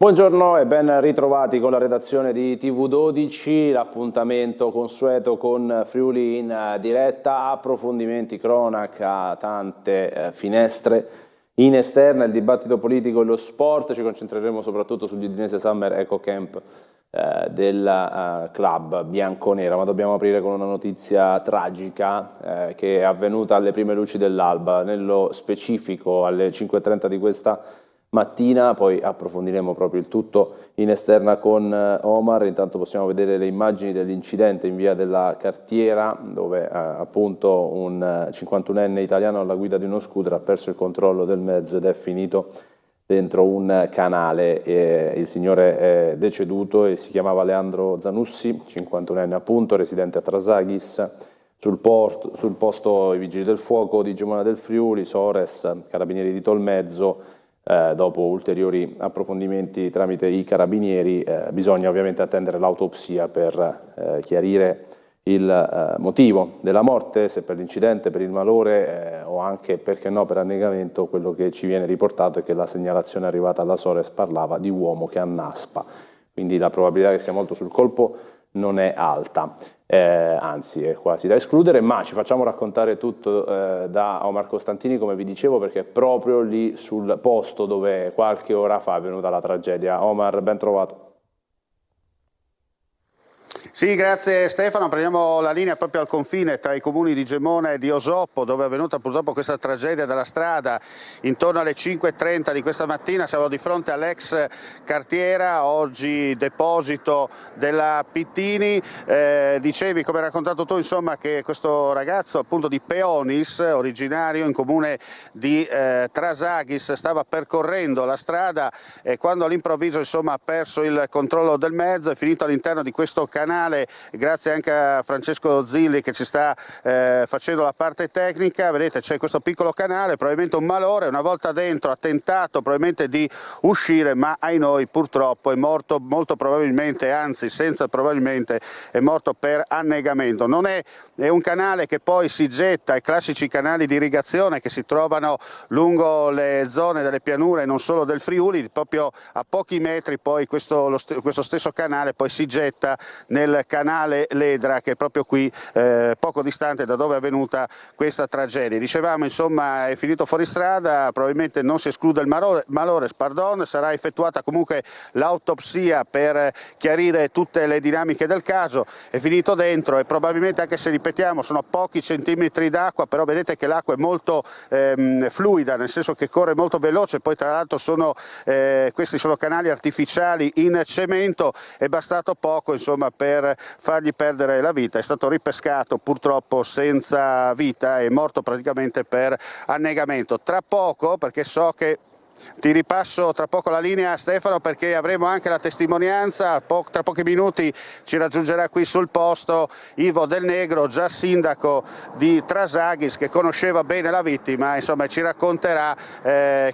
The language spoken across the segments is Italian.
Buongiorno e ben ritrovati con la redazione di TV12, l'appuntamento consueto con Friuli in diretta, approfondimenti, cronaca, tante finestre in esterna, il dibattito politico e lo sport. Ci concentreremo soprattutto sugli Udinese Summer Eco Camp del club bianconera, ma dobbiamo aprire con una notizia tragica che è avvenuta alle prime luci dell'alba, nello specifico alle 5:30 di questa mattina. Poi approfondiremo proprio il tutto in esterna con Omar. Intanto possiamo vedere le immagini dell'incidente in via della Cartiera, dove appunto un 51enne italiano alla guida di uno scooter ha perso il controllo del mezzo ed è finito dentro un canale. Il signore è deceduto e si chiamava Leandro Zanussi, 51enne appunto, residente a Trasaghis. Sul posto i vigili del fuoco di Gemona del Friuli, Sores, carabinieri di Tolmezzo. Dopo ulteriori approfondimenti tramite i carabinieri, bisogna ovviamente attendere l'autopsia per chiarire il motivo della morte, se per l'incidente, per il malore o anche, perché no, per annegamento. Quello che ci viene riportato è che la segnalazione arrivata alla Sores parlava di uomo che annaspa, quindi la probabilità che sia morto sul colpo non è alta. Anzi è quasi da escludere, ma ci facciamo raccontare tutto da Omar Costantini, come vi dicevo, perché è proprio lì sul posto dove qualche ora fa è avvenuta la tragedia. Omar, ben trovato. Sì, grazie Stefano. Prendiamo la linea proprio al confine tra i comuni di Gemona e di Osoppo, dove è avvenuta purtroppo questa tragedia della strada intorno alle 5:30 di questa mattina. Siamo di fronte all'ex cartiera, oggi deposito della Pittini. Dicevi, come hai raccontato tu, insomma, che questo ragazzo appunto di Peonis, originario in comune di Trasaghis, stava percorrendo la strada e quando all'improvviso insomma ha perso il controllo del mezzo, è finito all'interno di questo canale. Grazie anche a Francesco Zilli che ci sta facendo la parte tecnica. Vedete, c'è questo piccolo canale, probabilmente un malore, una volta dentro ha tentato probabilmente di uscire, ma ai noi purtroppo è morto molto probabilmente, anzi senza probabilmente, è morto per annegamento. Non è un canale che poi si getta ai classici canali di irrigazione che si trovano lungo le zone delle pianure, non solo del Friuli. Proprio a pochi metri poi questo stesso canale poi si getta nel canale Ledra, che è proprio qui poco distante da dove è avvenuta questa tragedia. Dicevamo, insomma, è finito fuori strada, probabilmente non si esclude il malore, sarà effettuata comunque l'autopsia per chiarire tutte le dinamiche del caso. È finito dentro e probabilmente, anche se ripetiamo sono pochi centimetri d'acqua, però vedete che l'acqua è molto fluida, nel senso che corre molto veloce. Poi tra l'altro questi sono canali artificiali in cemento, è bastato poco insomma per fargli perdere la vita. È stato ripescato purtroppo senza vita, è morto praticamente per annegamento. Tra poco, perché so che ti ripasso tra poco la linea, Stefano, perché avremo anche la testimonianza. Tra pochi minuti ci raggiungerà qui sul posto Ivo Del Negro, già sindaco di Trasaghis, che conosceva bene la vittima, insomma, ci racconterà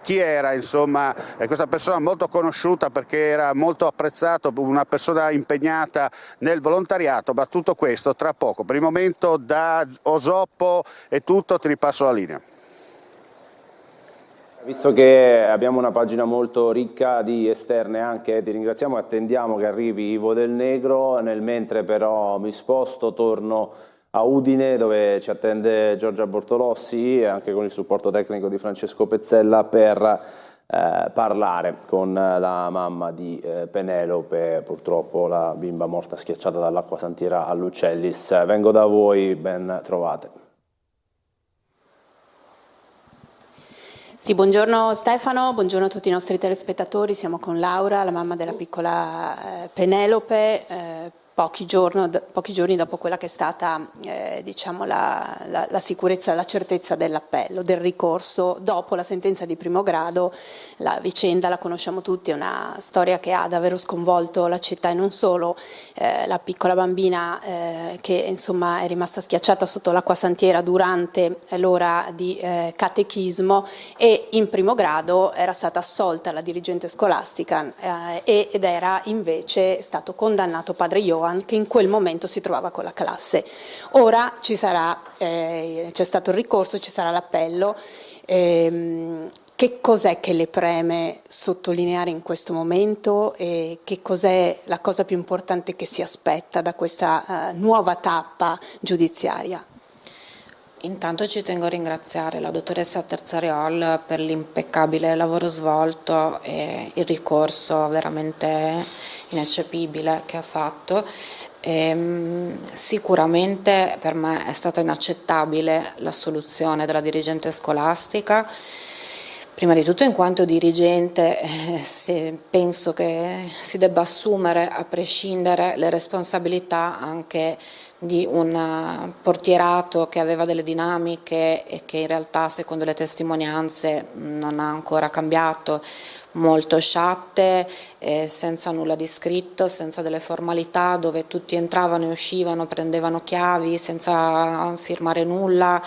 chi era, insomma, questa persona molto conosciuta perché era molto apprezzato, una persona impegnata nel volontariato. Ma tutto questo tra poco. Per il momento da Osoppo è tutto, ti ripasso la linea. Visto che abbiamo una pagina molto ricca di esterne anche, ti ringraziamo e attendiamo che arrivi Ivo Del Negro. Nel mentre però mi sposto, torno a Udine, dove ci attende Giorgia Bortolossi, anche con il supporto tecnico di Francesco Pezzella, per parlare con la mamma di Penelope, purtroppo la bimba morta schiacciata dall'acqua santiera all'Uccellis. Vengo da voi, ben trovate. Sì, buongiorno Stefano, buongiorno a tutti i nostri telespettatori. Siamo con Laura, la mamma della piccola Penelope, pochi giorni dopo quella che è stata diciamo la sicurezza, la certezza dell'appello, del ricorso dopo la sentenza di primo grado. La vicenda la conosciamo tutti, è una storia che ha davvero sconvolto la città, e non solo. La piccola bambina che insomma è rimasta schiacciata sotto l'acqua santiera durante l'ora di catechismo, e in primo grado era stata assolta la dirigente scolastica ed era invece stato condannato padre Johan, che in quel momento si trovava con la classe. Ora c'è stato il ricorso, ci sarà l'appello. Che cos'è che le preme sottolineare in questo momento e che cos'è la cosa più importante che si aspetta da questa nuova tappa giudiziaria? Intanto ci tengo a ringraziare la dottoressa Terzariol per l'impeccabile lavoro svolto e il ricorso veramente ineccepibile che ha fatto. Sicuramente per me è stata inaccettabile la soluzione della dirigente scolastica. Prima di tutto in quanto dirigente penso che si debba assumere a prescindere le responsabilità anche di un portierato che aveva delle dinamiche e che in realtà secondo le testimonianze non ha ancora cambiato, molto sciatte, senza nulla di scritto, senza delle formalità, dove tutti entravano e uscivano, prendevano chiavi senza firmare nulla,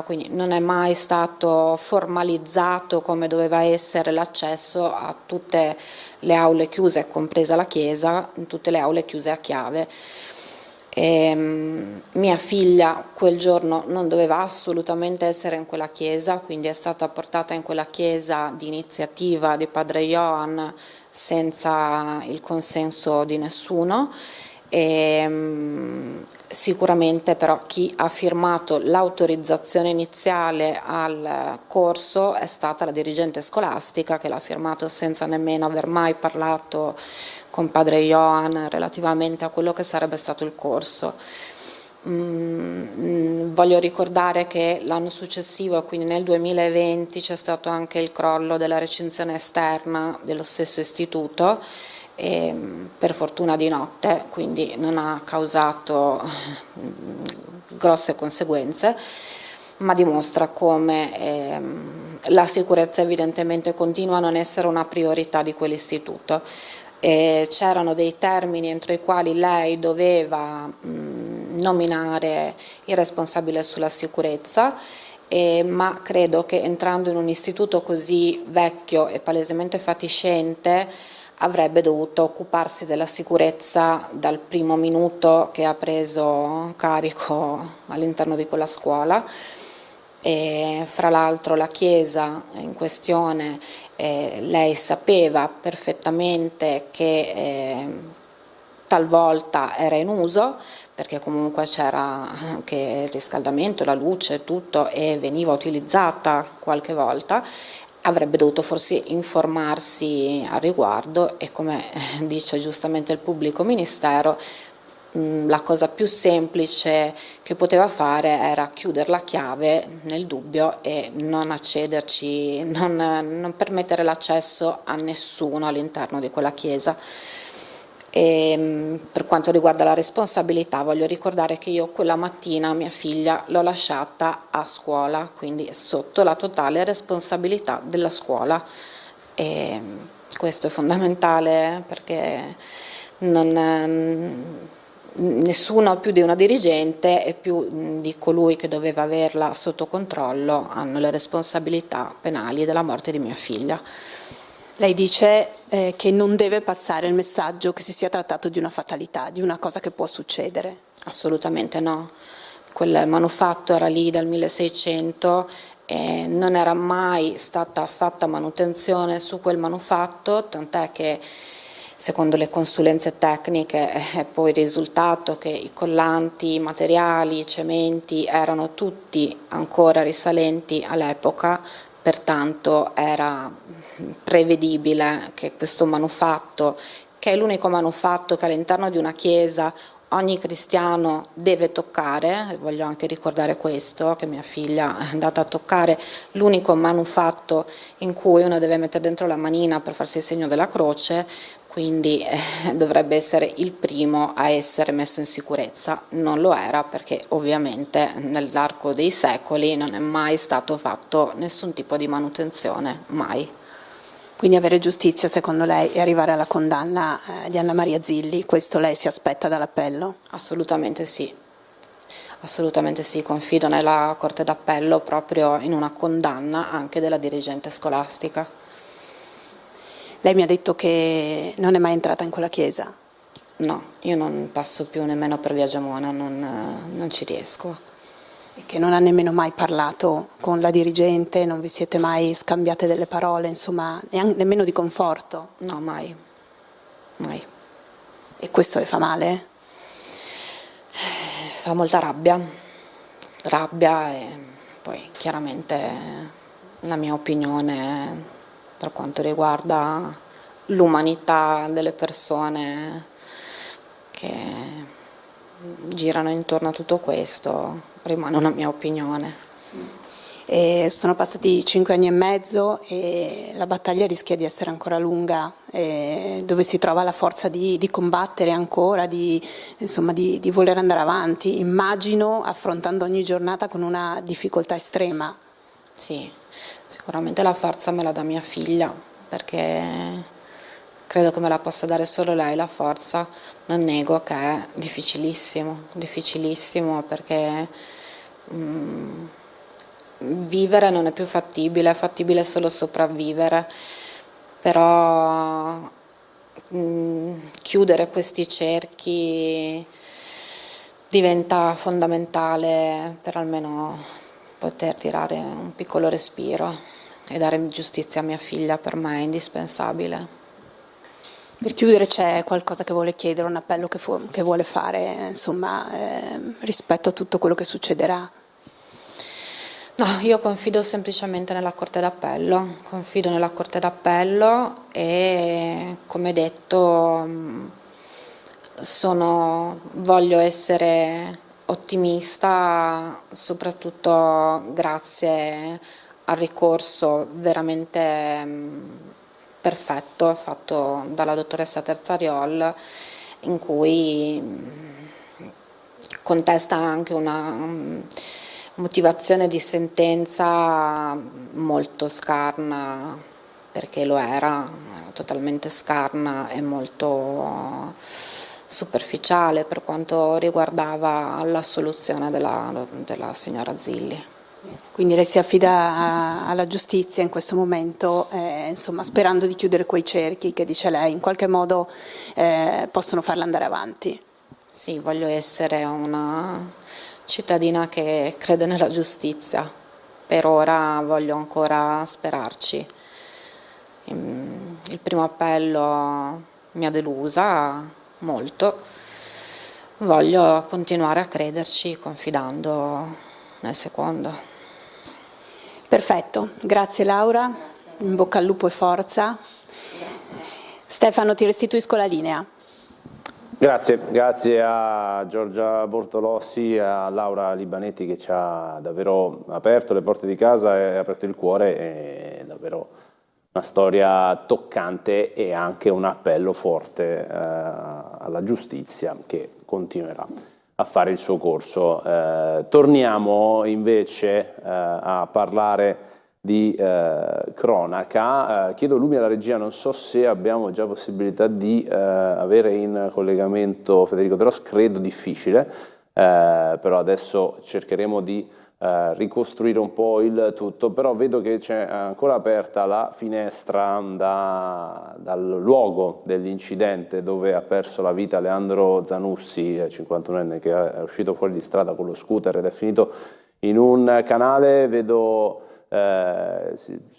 quindi non è mai stato formalizzato come doveva essere l'accesso a tutte le aule chiuse, compresa la chiesa, in tutte le aule chiuse a chiave. Mia figlia quel giorno non doveva assolutamente essere in quella chiesa, quindi è stata portata in quella chiesa di iniziativa di padre Johan senza il consenso di nessuno. Sicuramente però chi ha firmato l'autorizzazione iniziale al corso è stata la dirigente scolastica, che l'ha firmato senza nemmeno aver mai parlato con padre Johan relativamente a quello che sarebbe stato il corso. Voglio ricordare che l'anno successivo, quindi nel 2020, c'è stato anche il crollo della recinzione esterna dello stesso istituto, per fortuna di notte, quindi non ha causato grosse conseguenze, ma dimostra come la sicurezza evidentemente continua a non essere una priorità di quell'istituto. C'erano dei termini entro i quali lei doveva nominare il responsabile sulla sicurezza, ma credo che entrando in un istituto così vecchio e palesemente fatiscente avrebbe dovuto occuparsi della sicurezza dal primo minuto che ha preso carico all'interno di quella scuola. Fra l'altro la chiesa in questione, lei sapeva perfettamente che talvolta era in uso, perché comunque c'era anche il riscaldamento, la luce, tutto, e veniva utilizzata qualche volta. Avrebbe dovuto forse informarsi al riguardo e, come dice giustamente il pubblico ministero, la cosa più semplice che poteva fare era chiudere la chiave nel dubbio e non accederci, non permettere l'accesso a nessuno all'interno di quella chiesa. Per quanto riguarda la responsabilità, voglio ricordare che io quella mattina mia figlia l'ho lasciata a scuola, quindi sotto la totale responsabilità della scuola, e questo è fondamentale perché nessuno più di una dirigente e più di colui che doveva averla sotto controllo hanno le responsabilità penali della morte di mia figlia. Lei dice che non deve passare il messaggio che si sia trattato di una fatalità, di una cosa che può succedere. Assolutamente no. Quel manufatto era lì dal 1600 e non era mai stata fatta manutenzione su quel manufatto, tant'è che secondo le consulenze tecniche è poi risultato che i collanti, i materiali, i cementi erano tutti ancora risalenti all'epoca, pertanto era prevedibile che questo manufatto, che è l'unico manufatto che all'interno di una chiesa ogni cristiano deve toccare, voglio anche ricordare questo, che mia figlia è andata a toccare l'unico manufatto in cui uno deve mettere dentro la manina per farsi il segno della croce, quindi dovrebbe essere il primo a essere messo in sicurezza. Non lo era perché ovviamente nell'arco dei secoli non è mai stato fatto nessun tipo di manutenzione, mai. Quindi avere giustizia secondo lei e arrivare alla condanna di Anna Maria Zilli, questo lei si aspetta dall'appello? Assolutamente sì, confido nella Corte d'Appello proprio in una condanna anche della dirigente scolastica. Lei mi ha detto che non è mai entrata in quella chiesa? No, io non passo più nemmeno per via Gemona, non ci riesco. E che non ha nemmeno mai parlato con la dirigente, non vi siete mai scambiate delle parole, insomma, nemmeno di conforto? No, mai, mai. E questo le fa male? Fa molta rabbia e poi chiaramente la mia opinione per quanto riguarda l'umanità delle persone che girano intorno a tutto questo rimane una mia opinione. E sono passati 5 anni e mezzo e la battaglia rischia di essere ancora lunga, dove si trova la forza di combattere ancora, insomma, di voler andare avanti, immagino affrontando ogni giornata con una difficoltà estrema. Sì, sicuramente la forza me la dà mia figlia, perché credo che me la possa dare solo lei la forza. Non nego che è difficilissimo perché vivere non è più fattibile, è fattibile solo sopravvivere, però chiudere questi cerchi diventa fondamentale per almeno poter tirare un piccolo respiro e dare giustizia a mia figlia. Per me è indispensabile. Per chiudere, c'è qualcosa che vuole chiedere, un appello che vuole fare, insomma, rispetto a tutto quello che succederà? No, io confido semplicemente nella Corte d'Appello, e come detto voglio essere ottimista, soprattutto grazie al ricorso veramente perfetto fatto dalla dottoressa Terzariol, in cui contesta anche una motivazione di sentenza molto scarna, perché lo era totalmente scarna e molto superficiale per quanto riguardava l'assoluzione della signora Zilli. Quindi lei si affida alla giustizia in questo momento, insomma, sperando di chiudere quei cerchi che, dice lei, in qualche modo possono farla andare avanti. Sì, voglio essere una cittadina che crede nella giustizia. Per ora voglio ancora sperarci. Il primo appello mi ha delusa molto. Voglio continuare a crederci confidando nel secondo. Perfetto, grazie Laura, in bocca al lupo e forza. Stefano, ti restituisco la linea. Grazie a Giorgia Bortolossi e a Laura Libanetti che ci ha davvero aperto le porte di casa e aperto il cuore. È davvero una storia toccante e anche un appello forte alla giustizia che continuerà a fare il suo corso. Torniamo invece a parlare di cronaca. Chiedo lumi alla regia, non so se abbiamo già possibilità di avere in collegamento Federico De Ros, credo difficile, però adesso cercheremo di ricostruire un po' il tutto, però vedo che c'è ancora aperta la finestra dal luogo dell'incidente dove ha perso la vita Leandro Zanussi, 51enne, che è uscito fuori di strada con lo scooter ed è finito in un canale. Vedo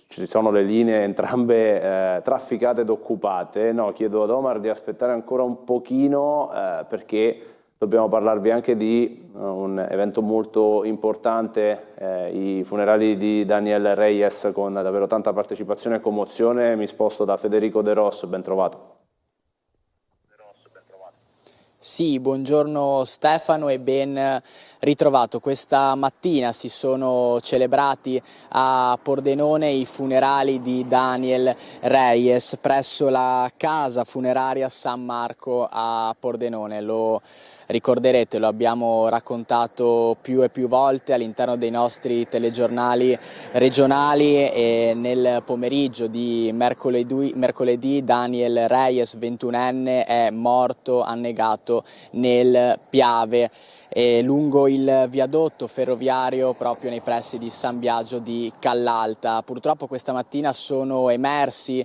ci sono le linee entrambe trafficate ed occupate. No, chiedo ad Omar di aspettare ancora un pochino perché dobbiamo parlarvi anche di un evento molto importante, i funerali di Daniel Reyes, con davvero tanta partecipazione e commozione. Mi sposto da Federico De Ros, ben trovato. Sì, buongiorno Stefano e ben ritrovato. Questa mattina si sono celebrati a Pordenone i funerali di Daniel Reyes presso la casa funeraria San Marco a Pordenone. Lo ricorderete, lo abbiamo raccontato più e più volte all'interno dei nostri telegiornali regionali, e nel pomeriggio di mercoledì Daniel Reyes, 21enne, è morto annegato lanciato nel Piave lungo il viadotto ferroviario proprio nei pressi di San Biagio di Callalta. Purtroppo questa mattina sono emersi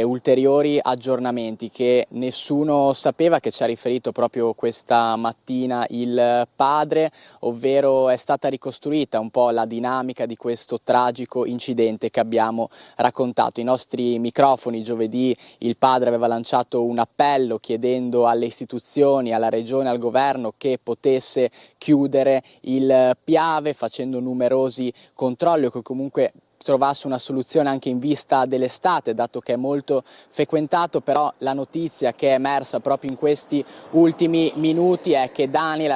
ulteriori aggiornamenti che nessuno sapeva, che ci ha riferito proprio questa mattina il padre, ovvero è stata ricostruita un po' la dinamica di questo tragico incidente che abbiamo raccontato. I nostri microfoni giovedì il padre aveva lanciato un appello chiedendo alle istituzioni, alla regione, al governo che potesse chiudere il Piave, facendo numerosi controlli o che comunque trovasse una soluzione anche in vista dell'estate, dato che è molto frequentato. Però la notizia che è emersa proprio in questi ultimi minuti è che Daniel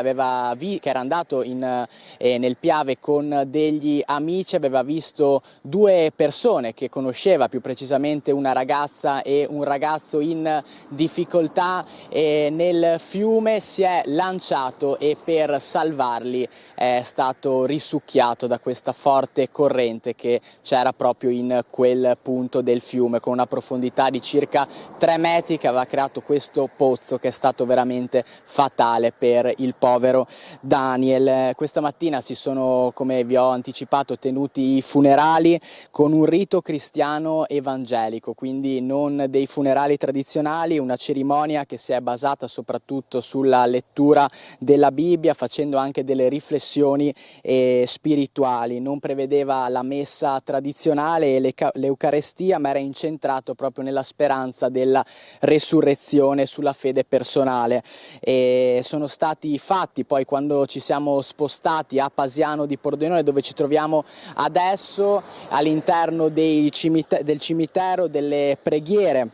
che era andato nel Piave con degli amici, aveva visto due persone che conosceva, più precisamente una ragazza e un ragazzo in difficoltà, e nel fiume si è lanciato e per salvarli è stato risucchiato da questa forte corrente che c'era proprio in quel punto del fiume, con una profondità di circa 3 metri, che aveva creato questo pozzo che è stato veramente fatale per il povero Daniel. Questa mattina si sono, come vi ho anticipato, tenuti i funerali con un rito cristiano evangelico, quindi non dei funerali tradizionali, una cerimonia che si è basata soprattutto sulla lettura della Bibbia, facendo anche delle riflessioni spirituali. Non prevedeva la messa tradizionale e l'Eucarestia, ma era incentrato proprio nella speranza della resurrezione, sulla fede personale. E sono stati fatti poi, quando ci siamo spostati a Pasiano di Pordenone, dove ci troviamo adesso, all'interno del cimitero, delle preghiere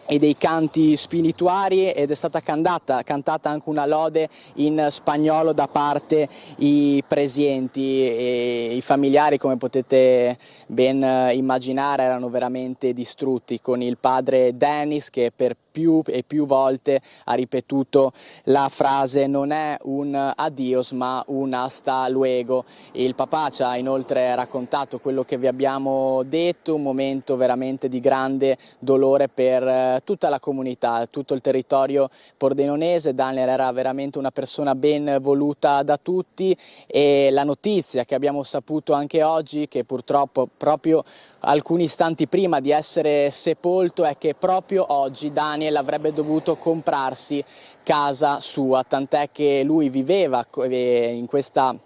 e dei canti spirituali, ed è stata cantata anche una lode in spagnolo da parte i presenti, e i familiari, come potete ben immaginare, erano veramente distrutti, con il padre Dennis che per più e più volte ha ripetuto la frase: non è un adios ma un hasta luego. Il papà ci ha inoltre raccontato quello che vi abbiamo detto, un momento veramente di grande dolore per tutta la comunità, tutto il territorio pordenonese. Daniel era veramente una persona ben voluta da tutti, e la notizia che abbiamo saputo anche oggi, che purtroppo proprio alcuni istanti prima di essere sepolto, è che proprio oggi Daniel avrebbe dovuto comprarsi casa sua, tant'è che lui viveva in questo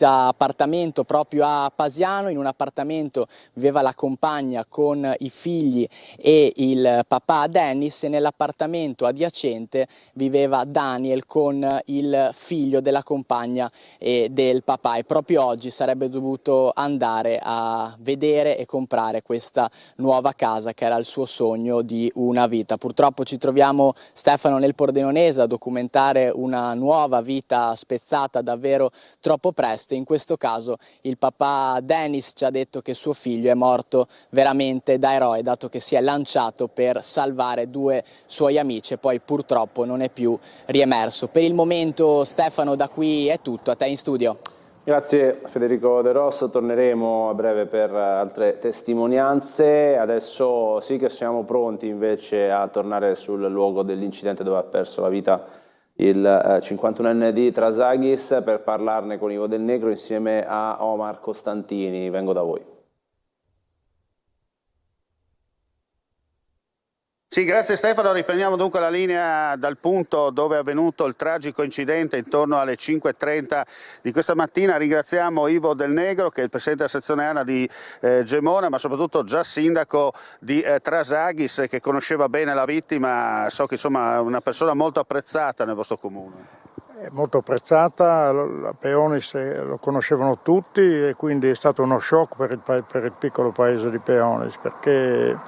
appartamento proprio a Pasiano. In un appartamento viveva la compagna con i figli e il papà Dennis, e nell'appartamento adiacente viveva Daniel con il figlio della compagna e del papà, e proprio oggi sarebbe dovuto andare a vedere e comprare questa nuova casa che era il suo sogno di una vita. Purtroppo ci troviamo, Stefano, nel Pordenonese a documentare una nuova vita spezzata davvero troppo presto. In questo caso il papà Dennis ci ha detto che suo figlio è morto veramente da eroe, dato che si è lanciato per salvare due suoi amici e poi purtroppo non è più riemerso. Per il momento, Stefano, da qui è tutto. A te in studio. Grazie Federico De Rosso, torneremo a breve per altre testimonianze. Adesso sì che siamo pronti invece a tornare sul luogo dell'incidente dove ha perso la vita il 51enne di Trasaghis, per parlarne con Ivo Del Negro insieme a Omar Costantini. Vengo da voi. Sì, grazie Stefano. Riprendiamo dunque la linea dal punto dove è avvenuto il tragico incidente intorno alle 5:30 di questa mattina. Ringraziamo Ivo Del Negro, che è il presidente della sezione ANA di Gemona, ma soprattutto già sindaco di Trasaghis, che conosceva bene la vittima. So che insomma è una persona molto apprezzata nel vostro comune. Molto apprezzata, la Peonis lo conoscevano tutti, e quindi è stato uno shock per il piccolo paese di Peonis, perché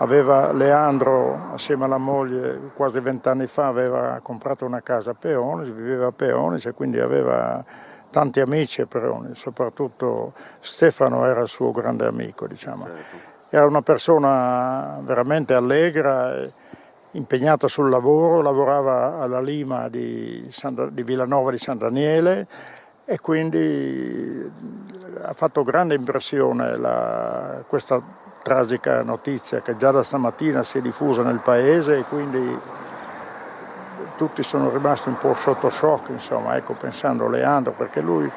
Leandro, assieme alla moglie, quasi 20 anni fa aveva comprato una casa a Peonis, viveva a Peonis, e quindi aveva tanti amici a Peonis, soprattutto Stefano era il suo grande amico, diciamo. Era una persona veramente allegra, impegnata sul lavoro, lavorava alla Lima di Villanova di San Daniele, e quindi ha fatto grande impressione questa tragica notizia, che già da stamattina si è diffusa nel paese, e quindi tutti sono rimasti un po' sotto shock, insomma, ecco, pensando a Leandro, perché lui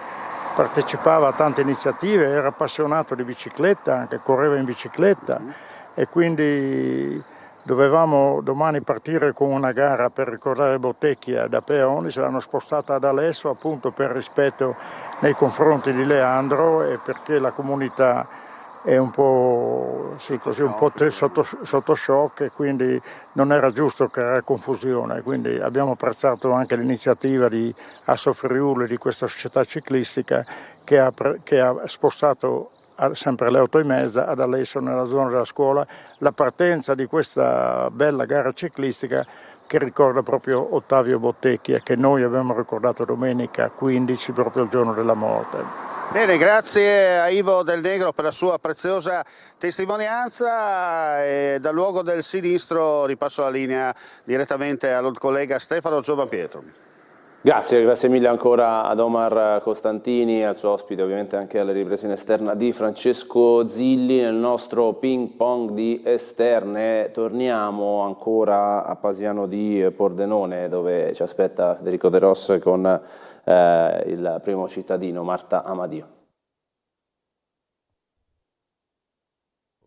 partecipava a tante iniziative, era appassionato di bicicletta, anche correva in bicicletta, e quindi dovevamo domani partire con una gara per ricordare Bottecchia da Peonis, l'hanno spostata ad Alesso appunto per rispetto nei confronti di Leandro e perché la comunità è un po', sì, così, un po' sotto shock, e quindi non era giusto creare confusione, quindi abbiamo apprezzato anche l'iniziativa di Asso Friuli, di questa società ciclistica che ha spostato sempre alle 8:30 ad Alesso, nella zona della scuola, la partenza di questa bella gara ciclistica che ricorda proprio Ottavio Bottecchia, che noi abbiamo ricordato domenica 15, proprio il giorno della morte. Bene, grazie a Ivo Del Negro per la sua preziosa testimonianza, e dal luogo del sinistro ripasso la linea direttamente al collega Stefano Giovanpietro. Grazie mille ancora ad Omar Costantini, al suo ospite, ovviamente anche alla ripresa in esterna di Francesco Zilli. Nel nostro ping pong di esterne torniamo ancora a Pasiano di Pordenone, dove ci aspetta Federico De Ros con il primo cittadino, Marta Amadio.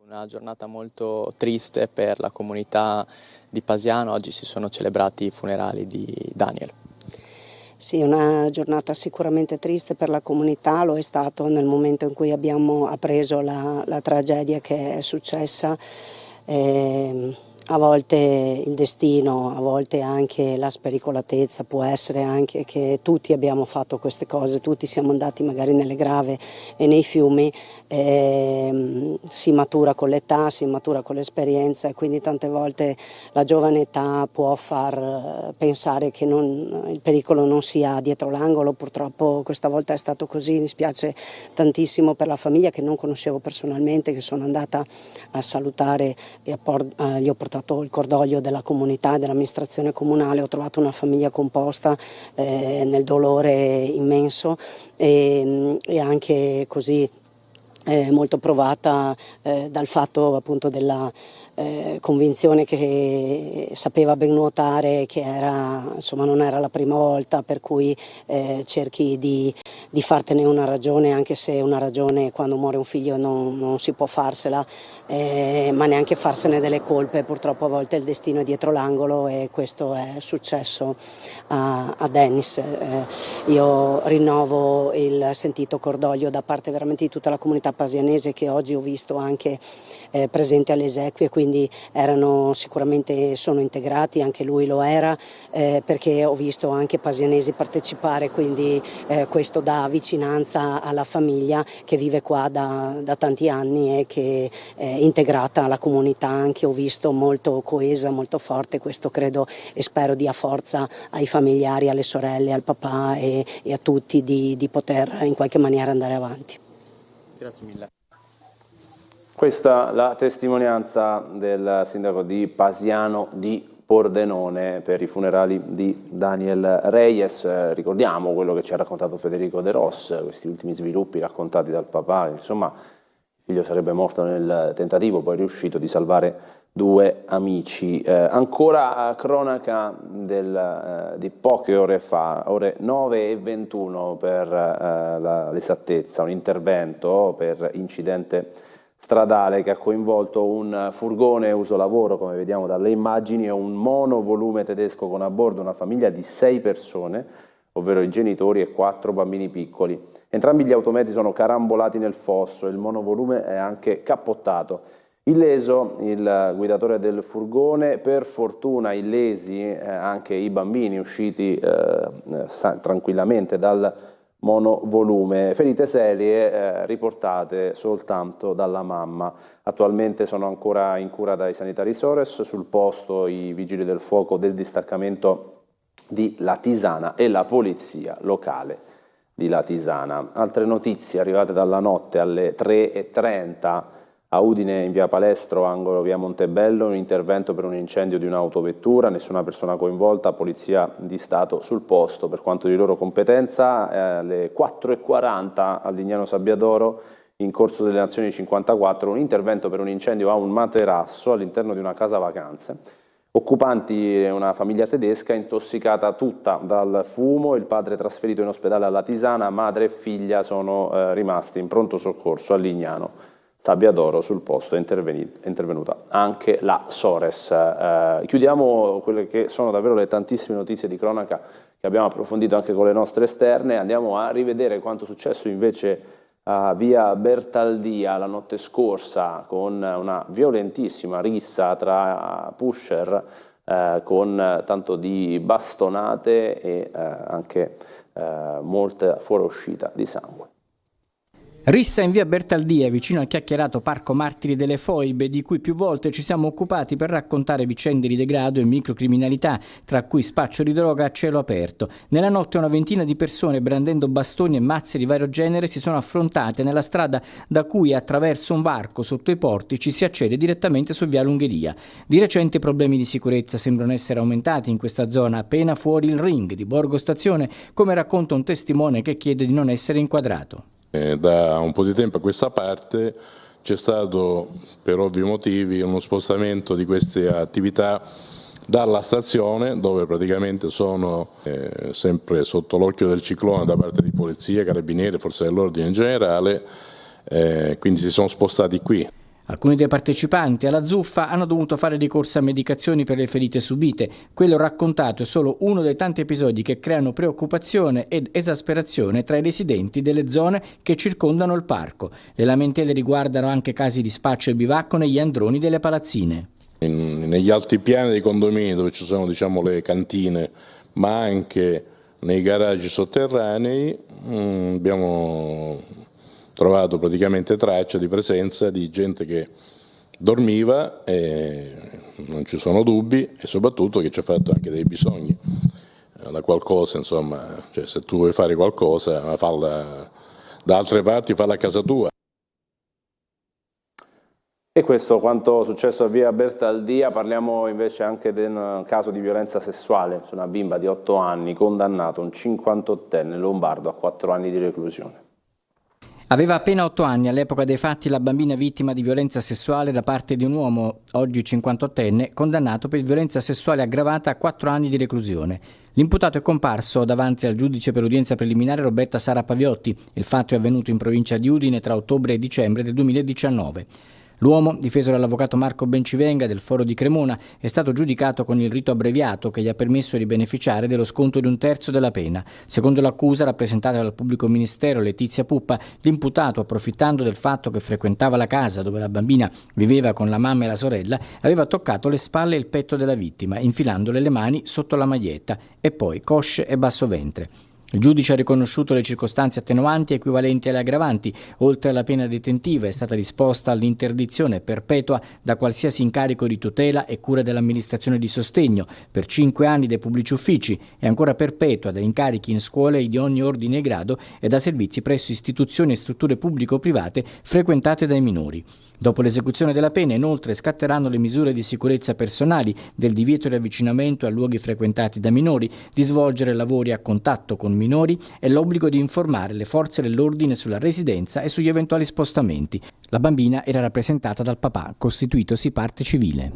Una giornata molto triste per la comunità di Pasiano. Oggi si sono celebrati i funerali di Daniel. Sì, una giornata sicuramente triste per la comunità, lo è stato nel momento in cui abbiamo appreso la tragedia che è successa. A volte il destino, a volte anche la spericolatezza, può essere anche che tutti abbiamo fatto queste cose, tutti siamo andati magari nelle grave e nei fiumi, si matura con l'età, si matura con l'esperienza, e quindi tante volte la giovane età può far pensare che il pericolo non sia dietro l'angolo. Purtroppo questa volta è stato così, mi dispiace tantissimo per la famiglia che non conoscevo personalmente, che sono andata a salutare e gli ho portato il cordoglio della comunità e dell'amministrazione comunale. Ho trovato una famiglia composta nel dolore immenso e anche così molto provata dal fatto appunto della convinzione che sapeva ben nuotare, che non era la prima volta, per cui cerchi di fartene una ragione, anche se una ragione quando muore un figlio non si può farsela, ma neanche farsene delle colpe. Purtroppo a volte il destino è dietro l'angolo, e questo è successo a Dennis. Io rinnovo il sentito cordoglio da parte veramente di tutta la comunità pasianese, che oggi ho visto anche presente alle esequie, quindi sono integrati, anche lui lo era, perché ho visto anche pasianesi partecipare, quindi questo dà vicinanza alla famiglia che vive qua da tanti anni e che è integrata alla comunità, anche ho visto molto coesa, molto forte. Questo credo e spero dia forza ai familiari, alle sorelle, al papà e a tutti di poter in qualche maniera andare avanti. Grazie mille. Questa la testimonianza del sindaco di Pasiano di Pordenone per i funerali di Daniel Reyes. Ricordiamo quello che ci ha raccontato Federico De Ros, questi ultimi sviluppi raccontati dal papà. Insomma, il figlio sarebbe morto nel tentativo, poi è riuscito di salvare due amici. Ancora cronaca di poche ore fa, ore 9:21 per l'esattezza, un intervento per incidente stradale che ha coinvolto un furgone uso lavoro, come vediamo dalle immagini, e un monovolume tedesco con a bordo una famiglia di 6 persone, ovvero i genitori e 4 bambini piccoli. Entrambi gli automezzi sono carambolati nel fosso e il monovolume è anche cappottato. Illeso il guidatore del furgone, per fortuna illesi anche i bambini usciti tranquillamente dal monovolume. Ferite serie riportate soltanto dalla mamma. Attualmente sono ancora in cura dai sanitari Sores, sul posto i vigili del fuoco del distaccamento di Latisana e la polizia locale di Latisana. Altre notizie arrivate dalla notte alle 3:30 a Udine, in via Palestro, angolo via Montebello, un intervento per un incendio di un'autovettura, nessuna persona coinvolta, polizia di Stato sul posto. Per quanto di loro competenza, alle 4:40 a Lignano Sabbiadoro, in corso delle Nazioni 54, un intervento per un incendio a un materasso all'interno di una casa vacanze. Occupanti una famiglia tedesca intossicata tutta dal fumo, il padre trasferito in ospedale a Latisana, madre e figlia sono rimasti in pronto soccorso a Lignano. Sabbiadoro, sul posto è intervenuta anche la Sores. Chiudiamo quelle che sono davvero le tantissime notizie di cronaca che abbiamo approfondito anche con le nostre esterne. Andiamo a rivedere quanto è successo invece a via Bertaldia la notte scorsa, con una violentissima rissa tra pusher con tanto di bastonate e anche molta fuoriuscita di sangue. Rissa in via Bertaldia, vicino al chiacchierato Parco Martiri delle Foibe, di cui più volte ci siamo occupati per raccontare vicende di degrado e microcriminalità, tra cui spaccio di droga a cielo aperto. Nella notte una ventina di persone, brandendo bastoni e mazze di vario genere, si sono affrontate nella strada da cui attraverso un varco sotto i portici si accede direttamente su via Lungheria. Di recente i problemi di sicurezza sembrano essere aumentati in questa zona, appena fuori il ring di Borgo Stazione, come racconta un testimone che chiede di non essere inquadrato. Da un po' di tempo a questa parte c'è stato, per ovvi motivi, uno spostamento di queste attività dalla stazione, dove praticamente sono sempre sotto l'occhio del ciclone da parte di polizia, carabinieri, forze dell'ordine in generale, quindi si sono spostati qui. Alcuni dei partecipanti alla zuffa hanno dovuto fare ricorso a medicazioni per le ferite subite. Quello raccontato è solo uno dei tanti episodi che creano preoccupazione ed esasperazione tra i residenti delle zone che circondano il parco. Le lamentele riguardano anche casi di spaccio e bivacco negli androni delle palazzine. Negli altipiani dei condomini, dove ci sono le cantine, ma anche nei garaggi sotterranei, abbiamo trovato praticamente traccia di presenza di gente che dormiva e non ci sono dubbi, e soprattutto che ci ha fatto anche dei bisogni da qualcosa, insomma, cioè se tu vuoi fare qualcosa falla da altre parti, falla a casa tua. E questo quanto successo a via Bertaldia. Parliamo invece anche di un caso di violenza sessuale su una bimba di 8 anni, condannato un 58enne lombardo a 4 anni di reclusione. Aveva appena 8 anni all'epoca dei fatti la bambina vittima di violenza sessuale da parte di un uomo, oggi 58enne, condannato per violenza sessuale aggravata a 4 anni di reclusione. L'imputato è comparso davanti al giudice per l'udienza preliminare Roberta Sara Paviotti. Il fatto è avvenuto in provincia di Udine tra ottobre e dicembre del 2019. L'uomo, difeso dall'avvocato Marco Bencivenga del Foro di Cremona, è stato giudicato con il rito abbreviato che gli ha permesso di beneficiare dello sconto di 1/3 della pena. Secondo l'accusa rappresentata dal pubblico ministero Letizia Puppa, l'imputato, approfittando del fatto che frequentava la casa dove la bambina viveva con la mamma e la sorella, aveva toccato le spalle e il petto della vittima, infilandole le mani sotto la maglietta e poi cosce e basso ventre. Il giudice ha riconosciuto le circostanze attenuanti equivalenti alle aggravanti. Oltre alla pena detentiva è stata disposta l'interdizione perpetua da qualsiasi incarico di tutela e cura dell'amministrazione di sostegno per 5 anni dai pubblici uffici e ancora perpetua da incarichi in scuole di ogni ordine e grado e da servizi presso istituzioni e strutture pubbliche o private frequentate dai minori. Dopo l'esecuzione della pena, inoltre, scatteranno le misure di sicurezza personali, del divieto di avvicinamento a luoghi frequentati da minori, di svolgere lavori a contatto con minori e l'obbligo di informare le forze dell'ordine sulla residenza e sugli eventuali spostamenti. La bambina era rappresentata dal papà, costituitosi parte civile.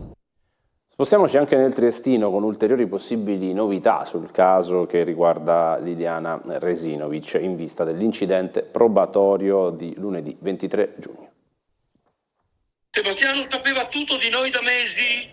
Spostiamoci anche nel Triestino con ulteriori possibili novità sul caso che riguarda Liliana Resinovic in vista dell'incidente probatorio di lunedì 23 giugno. Sebastiano sapeva tutto di noi da mesi,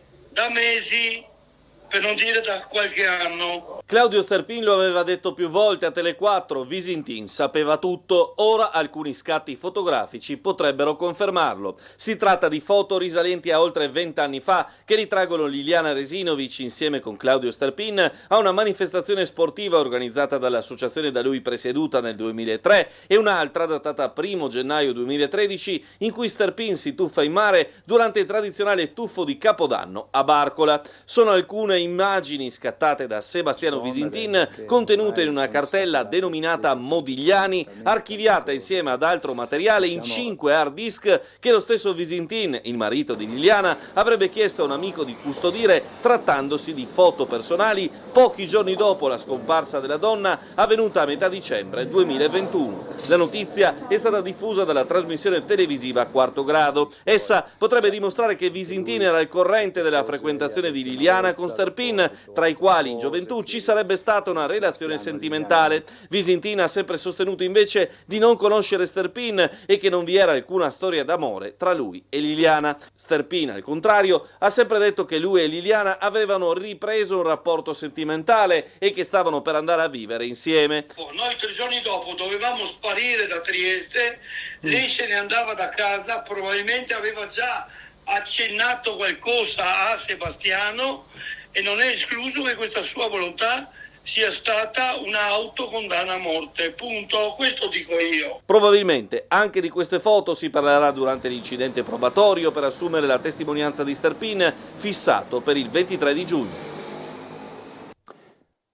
per non dire da qualche anno. Claudio Sterpin lo aveva detto più volte a Tele4, Visintin sapeva tutto, ora alcuni scatti fotografici potrebbero confermarlo. Si tratta di foto risalenti a oltre 20 anni fa che ritraggono Liliana Resinovic insieme con Claudio Sterpin a una manifestazione sportiva organizzata dall'associazione da lui presieduta nel 2003 e un'altra datata 1 gennaio 2013 in cui Sterpin si tuffa in mare durante il tradizionale tuffo di Capodanno a Barcola. Sono alcune immagini scattate da Sebastiano Visintin contenute in una cartella denominata Modigliani, archiviata insieme ad altro materiale in 5 hard disk che lo stesso Visintin, il marito di Liliana, avrebbe chiesto a un amico di custodire trattandosi di foto personali pochi giorni dopo la scomparsa della donna avvenuta a metà dicembre 2021. La notizia è stata diffusa dalla trasmissione televisiva Quarto Grado. Essa potrebbe dimostrare che Visintin era al corrente della frequentazione di Liliana con Sterpin, tra i quali in gioventù ci sarebbe stata una relazione sentimentale. Visintin ha sempre sostenuto invece di non conoscere Sterpin e che non vi era alcuna storia d'amore tra lui e Liliana. Sterpin, al contrario, ha sempre detto che lui e Liliana avevano ripreso un rapporto sentimentale e che stavano per andare a vivere insieme. Noi 3 giorni dopo dovevamo sparire da Trieste, lei se ne andava da casa, probabilmente aveva già accennato qualcosa a Sebastiano e non è escluso che questa sua volontà sia stata un'autocondanna a morte, punto, questo dico io. Probabilmente anche di queste foto si parlerà durante l'incidente probatorio per assumere la testimonianza di Sterpin, fissato per il 23 di giugno.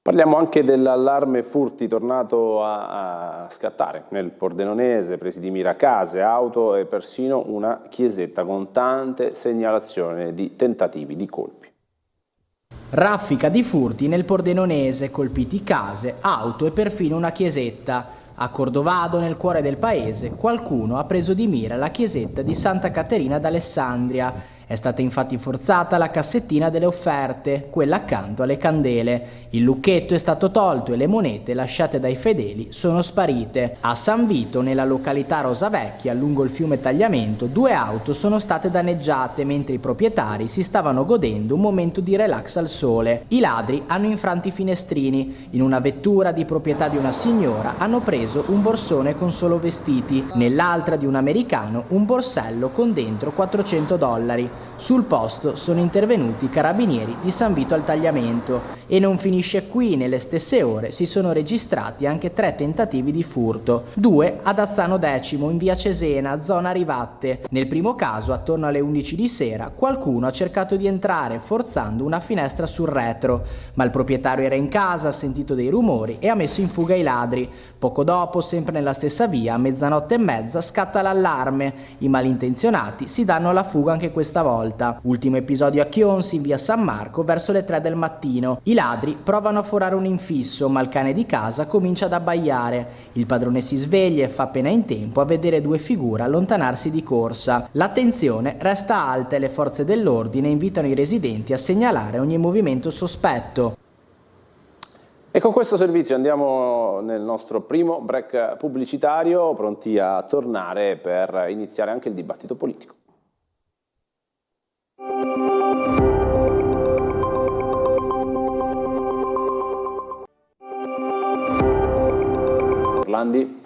Parliamo anche dell'allarme furti tornato a scattare nel Pordenonese, presi di mira case, auto e persino una chiesetta con tante segnalazioni di tentativi di colpi. Raffica di furti nel Pordenonese, colpiti case, auto e perfino una chiesetta. A Cordovado, nel cuore del paese, qualcuno ha preso di mira la chiesetta di Santa Caterina d'Alessandria. È stata infatti forzata la cassettina delle offerte, quella accanto alle candele. Il lucchetto è stato tolto e le monete lasciate dai fedeli sono sparite. A San Vito, nella località Rosavecchia, lungo il fiume Tagliamento, 2 auto sono state danneggiate mentre i proprietari si stavano godendo un momento di relax al sole. I ladri hanno infranto i finestrini. In una vettura di proprietà di una signora hanno preso un borsone con solo vestiti, nell'altra di un americano un borsello con dentro $400. Sul posto sono intervenuti i carabinieri di San Vito al Tagliamento e non finisce qui, nelle stesse ore si sono registrati anche 3 tentativi di furto, 2 ad Azzano Decimo in via Cesena, zona Rivatte. Nel primo caso, attorno alle 11 di sera, qualcuno ha cercato di entrare forzando una finestra sul retro, ma il proprietario era in casa, ha sentito dei rumori e ha messo in fuga i ladri. Poco dopo, sempre nella stessa via, a 00:30 scatta l'allarme. I malintenzionati si danno alla fuga anche questa volta. Ultimo episodio a Chionsi, in via San Marco, verso le 3 del mattino. I ladri provano a forare un infisso, ma il cane di casa comincia ad abbaiare. Il padrone si sveglia e fa appena in tempo a vedere 2 figure allontanarsi di corsa. L'attenzione resta alta e le forze dell'ordine invitano i residenti a segnalare ogni movimento sospetto. E con questo servizio andiamo nel nostro primo break pubblicitario, pronti a tornare per iniziare anche il dibattito politico. Orlandi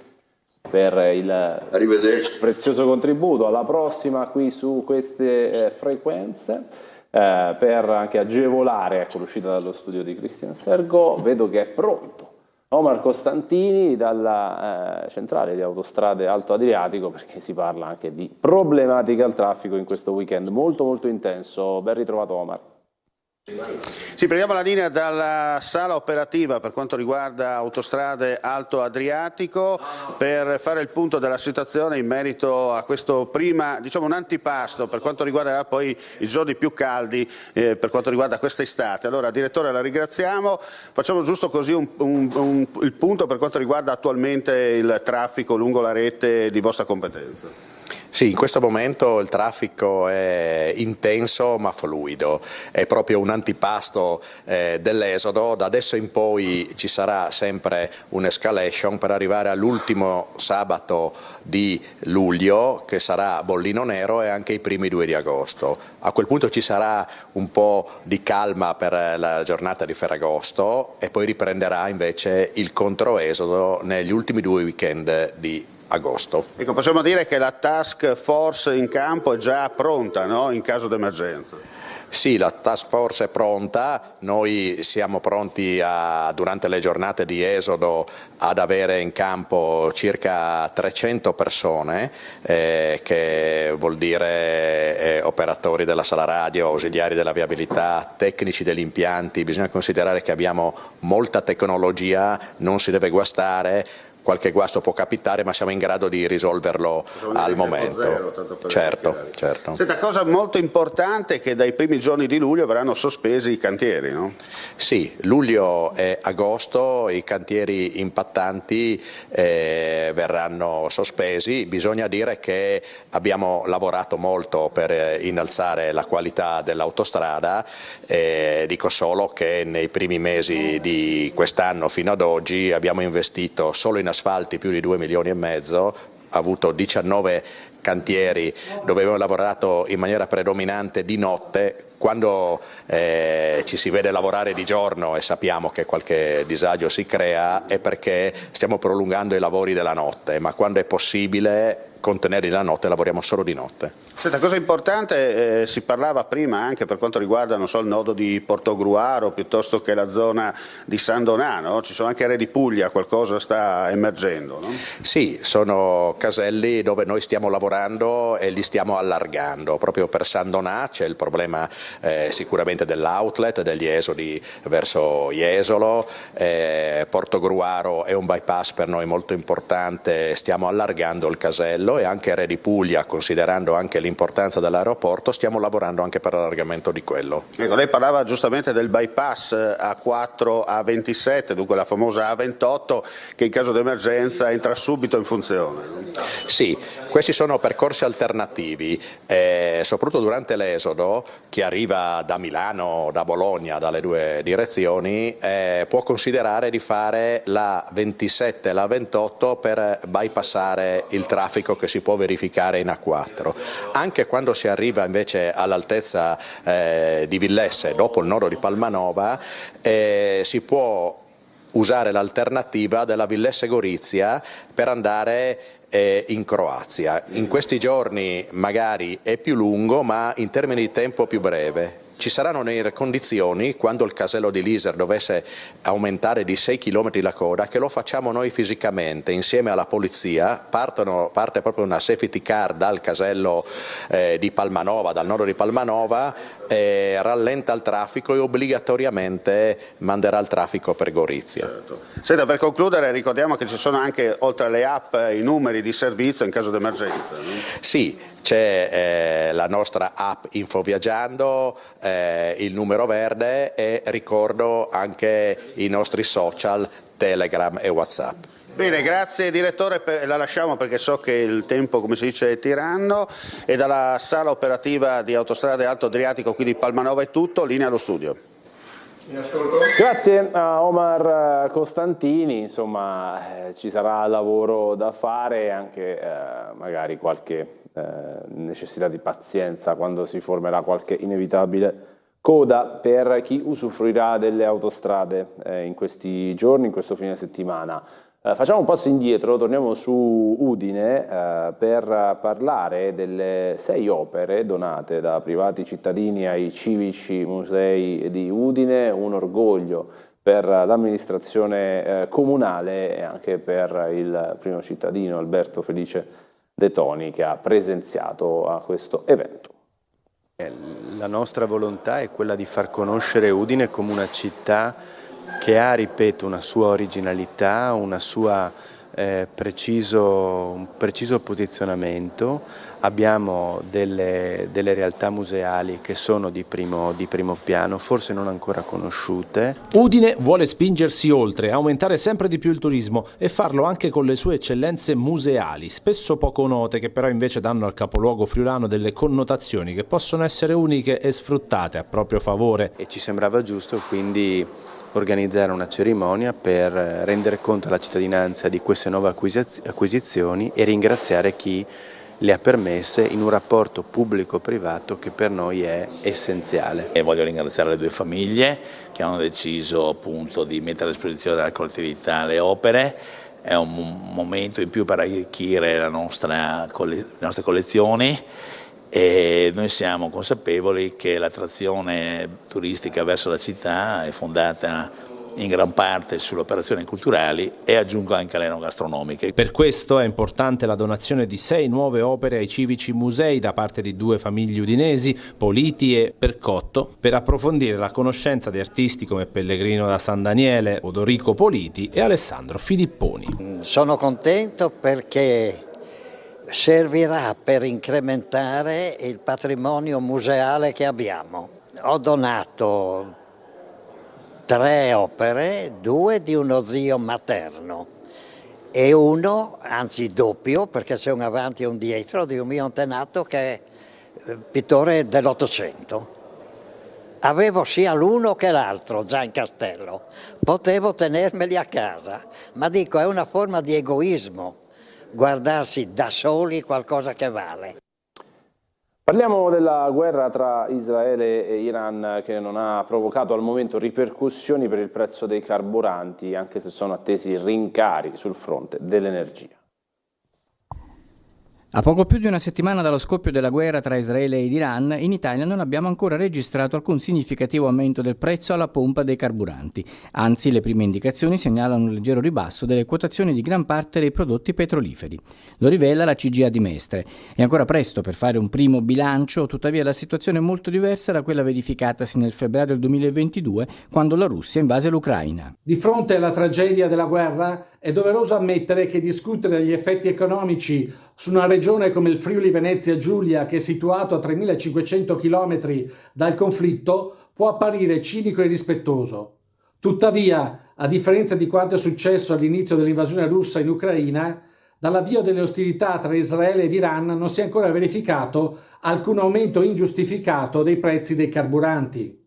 per il prezioso contributo. Alla prossima qui su queste frequenze. Per anche agevolare l'uscita dallo studio di Cristian Sergo, vedo che è pronto Omar Costantini dalla centrale di Autostrade Alto Adriatico, perché si parla anche di problematica al traffico in questo weekend molto intenso. Ben ritrovato Omar. Sì, prendiamo la linea dalla sala operativa per quanto riguarda Autostrade Alto Adriatico per fare il punto della situazione in merito a questo prima, diciamo un antipasto per quanto riguarda poi i giorni più caldi per quanto riguarda questa estate. Allora direttore, la ringraziamo, facciamo giusto così il punto per quanto riguarda attualmente il traffico lungo la rete di vostra competenza. Sì, in questo momento il traffico è intenso ma fluido, è proprio un antipasto dell'esodo. Da adesso in poi ci sarà sempre un'escalation per arrivare all'ultimo sabato di luglio, che sarà bollino nero, e anche i primi 2 di agosto. A quel punto ci sarà un po' di calma per la giornata di Ferragosto e poi riprenderà invece il controesodo negli ultimi 2 weekend di agosto. Ecco, possiamo dire che la task force in campo è già pronta, no? In caso d'emergenza. Sì, la task force è pronta, noi siamo pronti durante le giornate di esodo ad avere in campo circa 300 persone, che vuol dire operatori della sala radio, ausiliari della viabilità, tecnici degli impianti. Bisogna considerare che abbiamo molta tecnologia, non si deve guastare. Qualche guasto può capitare, ma siamo in grado di risolverlo al momento. Certo. Senta, cosa molto importante è che dai primi giorni di luglio verranno sospesi i cantieri, no? Sì, luglio e agosto i cantieri impattanti verranno sospesi. Bisogna dire che abbiamo lavorato molto per innalzare la qualità dell'autostrada. Dico solo che nei primi mesi di quest'anno fino ad oggi abbiamo investito solo in asfalti più di 2,5 milioni, ha avuto 19 cantieri dove abbiamo lavorato in maniera predominante di notte. Quando ci si vede lavorare di giorno e sappiamo che qualche disagio si crea è perché stiamo prolungando i lavori della notte, ma quando è possibile contenerli la notte lavoriamo solo di notte. Senta, cosa importante, si parlava prima anche per quanto riguarda, non so, il nodo di Portogruaro piuttosto che la zona di San Donà, no? Ci sono anche aree di Puglia, qualcosa sta emergendo, no? Sì, sono caselli dove noi stiamo lavorando e li stiamo allargando. Proprio per San Donà c'è il problema sicuramente dell'outlet, degli esodi verso Jesolo. Portogruaro è un bypass per noi molto importante, stiamo allargando il casello, e anche aree di Puglia, considerando anche l'importanza dell'aeroporto, stiamo lavorando anche per l'allargamento di quello. Ecco, lei parlava giustamente del bypass A4, A27, dunque la famosa A28, che in caso di emergenza entra subito in funzione. Sì, questi sono percorsi alternativi, soprattutto durante l'esodo. Chi arriva da Milano, da Bologna, dalle due direzioni, può considerare di fare la 27 e la 28 per bypassare il traffico che si può verificare in A4. Anche quando si arriva invece all'altezza di Villesse, dopo il nodo di Palmanova, si può usare l'alternativa della Villesse-Gorizia per andare in Croazia. In questi giorni magari è più lungo, ma in termini di tempo più breve. Ci saranno le condizioni, quando il casello di Liser dovesse aumentare di 6 km la coda, che lo facciamo noi fisicamente insieme alla polizia. Parte proprio una safety car dal casello di Palmanova, dal nodo di Palmanova, rallenta il traffico e obbligatoriamente manderà il traffico per Gorizia. Certo. Senta, per concludere ricordiamo che ci sono anche, oltre alle app, i numeri di servizio in caso di emergenza, no? Sì, c'è la nostra app Infoviaggiando, il numero verde, e ricordo anche i nostri social Telegram e WhatsApp. Bene, grazie direttore, la lasciamo perché so che il tempo, come si dice, è tiranno, e dalla sala operativa di Autostrade Alto Adriatico, quindi Palmanova, è tutto, linea allo studio. Grazie a Omar Costantini, insomma ci sarà lavoro da fare e anche magari qualche necessità di pazienza quando si formerà qualche inevitabile coda per chi usufruirà delle autostrade in questi giorni, in questo fine settimana. Facciamo un passo indietro, torniamo su Udine per parlare delle 6 opere donate da privati cittadini ai civici musei di Udine, un orgoglio per l'amministrazione comunale e anche per il primo cittadino Alberto Felice De Toni, che ha presenziato a questo evento. La nostra volontà è quella di far conoscere Udine come una città che ha, ripeto, una sua originalità, una sua un preciso posizionamento. Abbiamo delle realtà museali che sono di primo piano, forse non ancora conosciute. Udine vuole spingersi oltre, aumentare sempre di più il turismo e farlo anche con le sue eccellenze museali, spesso poco note, che però invece danno al capoluogo friulano delle connotazioni che possono essere uniche e sfruttate a proprio favore. E ci sembrava giusto quindi organizzare una cerimonia per rendere conto alla cittadinanza di queste nuove acquisizioni e ringraziare chi le ha permesse in un rapporto pubblico-privato che per noi è essenziale. E voglio ringraziare le 2 famiglie che hanno deciso appunto di mettere a disposizione della collettività le opere. È un momento in più per arricchire le nostre collezioni e noi siamo consapevoli che l'attrazione turistica verso la città è fondata in gran parte sulle operazioni culturali e aggiungo anche le enogastronomiche. Per questo è importante la donazione di 6 nuove opere ai civici musei da parte di 2 famiglie udinesi, Politi e Percotto, per approfondire la conoscenza di artisti come Pellegrino da San Daniele, Odorico Politi e Alessandro Filipponi. Sono contento perché servirà per incrementare il patrimonio museale che abbiamo. Ho donato 3 opere, 2 di uno zio materno e uno, anzi doppio, perché c'è un avanti e un dietro, di un mio antenato che è pittore dell'Ottocento. Avevo sia l'uno che l'altro già in castello, potevo tenermeli a casa, ma dico è una forma di egoismo guardarsi da soli qualcosa che vale. Parliamo della guerra tra Israele e Iran che non ha provocato al momento ripercussioni per il prezzo dei carburanti, anche se sono attesi rincari sul fronte dell'energia. A poco più di una settimana dallo scoppio della guerra tra Israele ed Iran, in Italia non abbiamo ancora registrato alcun significativo aumento del prezzo alla pompa dei carburanti. Anzi, le prime indicazioni segnalano un leggero ribasso delle quotazioni di gran parte dei prodotti petroliferi. Lo rivela la CGIA di Mestre. È ancora presto per fare un primo bilancio, tuttavia la situazione è molto diversa da quella verificatasi nel febbraio del 2022, quando la Russia invase l'Ucraina. Di fronte alla tragedia della guerra è doveroso ammettere che discutere degli effetti economici su una regione come il Friuli Venezia Giulia, che è situato a 3.500 km dal conflitto, può apparire cinico e irrispettoso. Tuttavia, a differenza di quanto è successo all'inizio dell'invasione russa in Ucraina, dall'avvio delle ostilità tra Israele ed Iran non si è ancora verificato alcun aumento ingiustificato dei prezzi dei carburanti.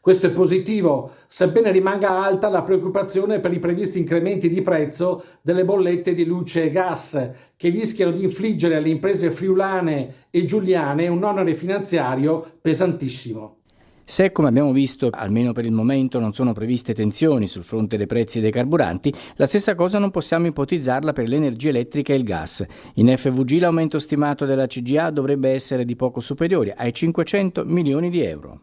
Questo è positivo, sebbene rimanga alta la preoccupazione per i previsti incrementi di prezzo delle bollette di luce e gas, che rischiano di infliggere alle imprese friulane e giuliane un onere finanziario pesantissimo. Se, come abbiamo visto, almeno per il momento non sono previste tensioni sul fronte dei prezzi dei carburanti, la stessa cosa non possiamo ipotizzarla per l'energia elettrica e il gas. In FVG l'aumento stimato della CGIA dovrebbe essere di poco superiore ai 500 milioni di euro.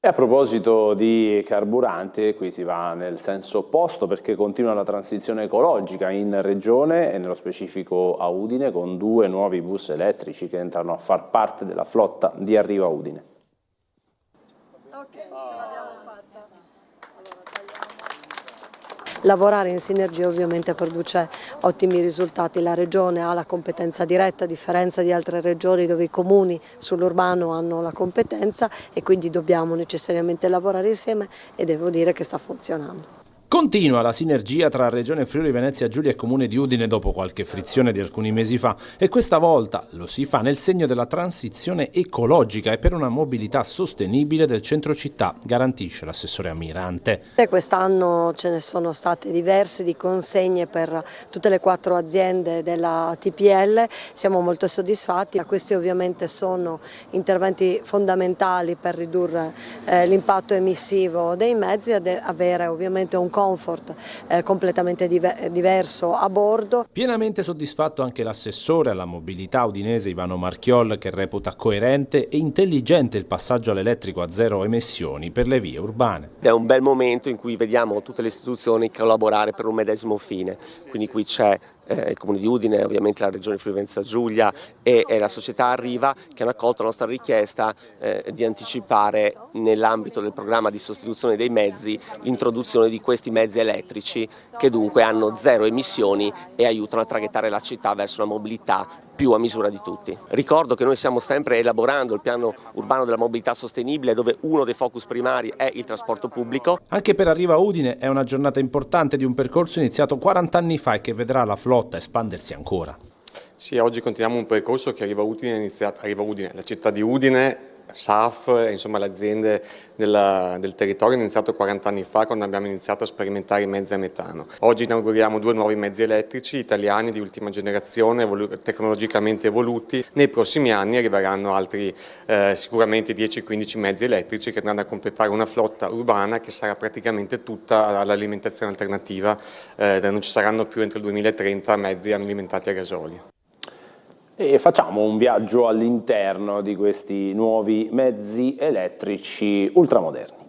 E a proposito di carburante, qui si va nel senso opposto perché continua la transizione ecologica in regione e nello specifico a Udine con 2 nuovi bus elettrici che entrano a far parte della flotta di Arriva Udine. Lavorare in sinergia ovviamente produce ottimi risultati. La Regione ha la competenza diretta, a differenza di altre regioni dove i comuni sull'urbano hanno la competenza, e quindi dobbiamo necessariamente lavorare insieme e devo dire che sta funzionando. Continua la sinergia tra Regione Friuli Venezia Giulia e Comune di Udine dopo qualche frizione di alcuni mesi fa, e questa volta lo si fa nel segno della transizione ecologica e per una mobilità sostenibile del centro città, garantisce l'assessore Ammirante. Quest'anno ce ne sono state diverse di consegne per tutte le 4 aziende della TPL, siamo molto soddisfatti. Questi ovviamente sono interventi fondamentali per ridurre l'impatto emissivo dei mezzi ed avere ovviamente un comfort completamente diverso a bordo. Pienamente soddisfatto anche l'assessore alla mobilità udinese Ivano Marchiol, che reputa coerente e intelligente il passaggio all'elettrico a 0 emissioni per le vie urbane. È un bel momento in cui vediamo tutte le istituzioni collaborare per un medesimo fine, quindi qui c'è il Comune di Udine, ovviamente la Regione Friuli Venezia Giulia e la società Arriva, che hanno accolto la nostra richiesta di anticipare nell'ambito del programma di sostituzione dei mezzi l'introduzione di questi mezzi elettrici che dunque hanno 0 emissioni e aiutano a traghettare la città verso una mobilità più a misura di tutti. Ricordo che noi stiamo sempre elaborando il piano urbano della mobilità sostenibile, dove uno dei focus primari è il trasporto pubblico. Anche per Arriva Udine è una giornata importante di un percorso iniziato 40 anni fa e che vedrà la flotta espandersi ancora. Sì, oggi continuiamo un percorso che Arriva Udine, la città di Udine, SAF, insomma le aziende del territorio hanno iniziato 40 anni fa, quando abbiamo iniziato a sperimentare i mezzi a metano. Oggi inauguriamo 2 nuovi mezzi elettrici italiani di ultima generazione, tecnologicamente evoluti. Nei prossimi anni arriveranno altri sicuramente 10-15 mezzi elettrici che andranno a completare una flotta urbana che sarà praticamente tutta all'alimentazione alternativa, non ci saranno più entro il 2030 mezzi alimentati a gasolio. E facciamo un viaggio all'interno di questi nuovi mezzi elettrici ultramoderni.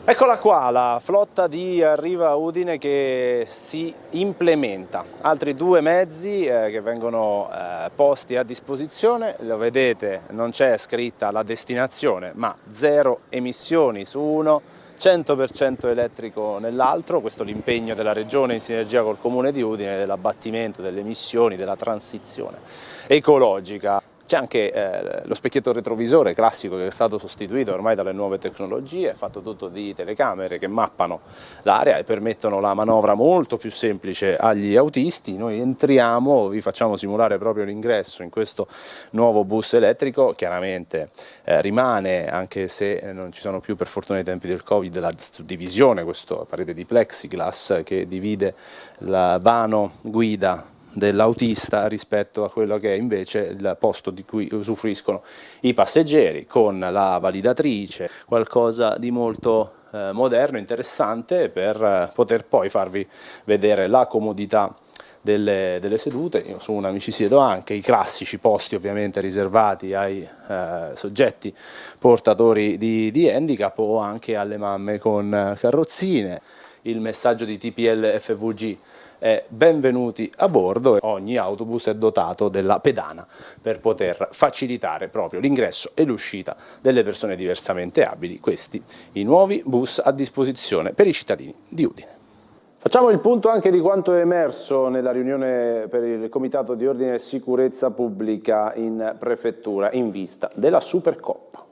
Eccola qua, la flotta di Arriva Udine che si implementa. Altri 2 mezzi che vengono posti a disposizione. Lo vedete, non c'è scritta la destinazione, ma 0 emissioni su uno, 100% elettrico nell'altro. Questo è l'impegno della Regione in sinergia col Comune di Udine, dell'abbattimento delle emissioni, della transizione ecologica. C'è anche lo specchietto retrovisore classico che è stato sostituito ormai dalle nuove tecnologie, è fatto tutto di telecamere che mappano l'area e permettono la manovra molto più semplice agli autisti. Noi entriamo, vi facciamo simulare proprio l'ingresso in questo nuovo bus elettrico. Chiaramente rimane, anche se non ci sono più per fortuna i tempi del Covid, la suddivisione, questa parete di plexiglass che divide la vano guida dell'autista rispetto a quello che è invece il posto di cui usufruiscono i passeggeri, con la validatrice, qualcosa di molto moderno, interessante, per poter poi farvi vedere la comodità delle sedute. Io su una mi ci siedo anche, i classici posti ovviamente riservati ai soggetti portatori di handicap o anche alle mamme con carrozzine. Il messaggio di TPL FVG è benvenuti a bordo. Ogni autobus è dotato della pedana per poter facilitare proprio l'ingresso e l'uscita delle persone diversamente abili. Questi i nuovi bus a disposizione per i cittadini di Udine. Facciamo il punto anche di quanto è emerso nella riunione per il Comitato di Ordine e Sicurezza Pubblica in Prefettura in vista della Supercoppa.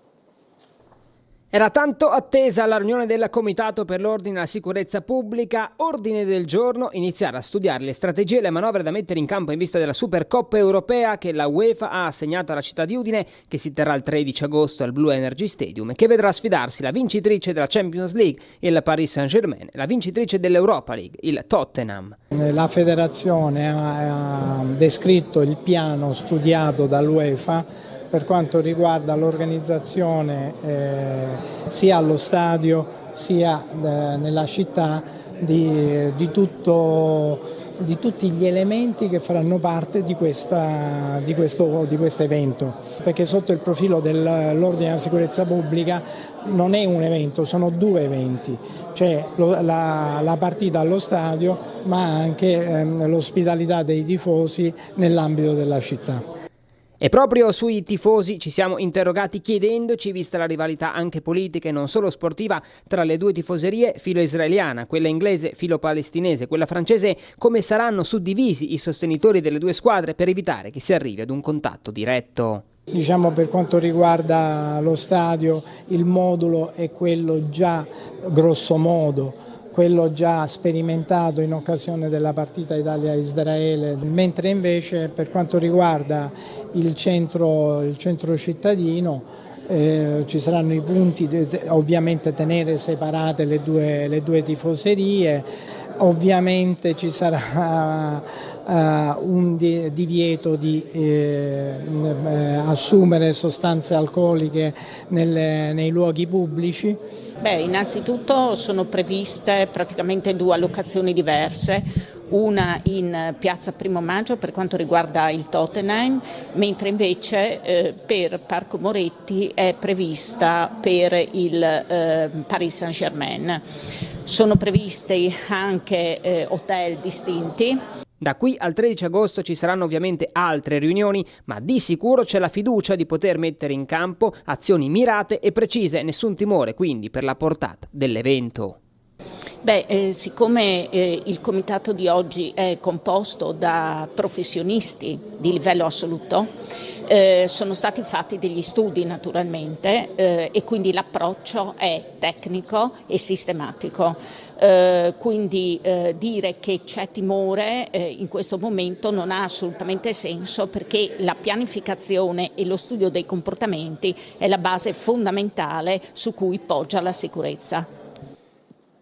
Era tanto attesa la riunione del Comitato per l'Ordine e la Sicurezza Pubblica. Ordine del giorno: iniziare a studiare le strategie e le manovre da mettere in campo in vista della Supercoppa europea che la UEFA ha assegnato alla città di Udine, che si terrà il 13 agosto al Blue Energy Stadium e che vedrà sfidarsi la vincitrice della Champions League, il Paris Saint-Germain, e la vincitrice dell'Europa League, il Tottenham. La federazione ha descritto il piano studiato dall'UEFA per quanto riguarda l'organizzazione sia allo stadio sia nella città di tutti gli elementi che faranno parte di questo evento, perché sotto il profilo dell'ordine e la sicurezza pubblica non è un evento, sono 2 eventi, c'è la partita allo stadio ma anche l'ospitalità dei tifosi nell'ambito della città. E proprio sui tifosi ci siamo interrogati chiedendoci, vista la rivalità anche politica e non solo sportiva tra le 2 tifoserie, filo israeliana, quella inglese, filo palestinese, quella francese, come saranno suddivisi i sostenitori delle 2 squadre per evitare che si arrivi ad un contatto diretto. Diciamo, per quanto riguarda lo stadio, il modulo è quello già grosso modo, quello già sperimentato in occasione della partita Italia-Israele, mentre invece per quanto riguarda il centro cittadino ci saranno i punti, ovviamente tenere separate le due tifoserie, ovviamente ci sarà un divieto di assumere sostanze alcoliche nei luoghi pubblici. Innanzitutto sono previste praticamente 2 allocazioni diverse, una in piazza Primo Maggio per quanto riguarda il Tottenham, mentre invece per Parco Moretti è prevista per il Paris Saint-Germain. Sono previsti anche hotel distinti. Da qui al 13 agosto ci saranno ovviamente altre riunioni, ma di sicuro c'è la fiducia di poter mettere in campo azioni mirate e precise, nessun timore quindi per la portata dell'evento. Siccome il comitato di oggi è composto da professionisti di livello assoluto, sono stati fatti degli studi naturalmente e quindi l'approccio è tecnico e sistematico. Quindi dire che c'è timore in questo momento non ha assolutamente senso, perché la pianificazione e lo studio dei comportamenti è la base fondamentale su cui poggia la sicurezza.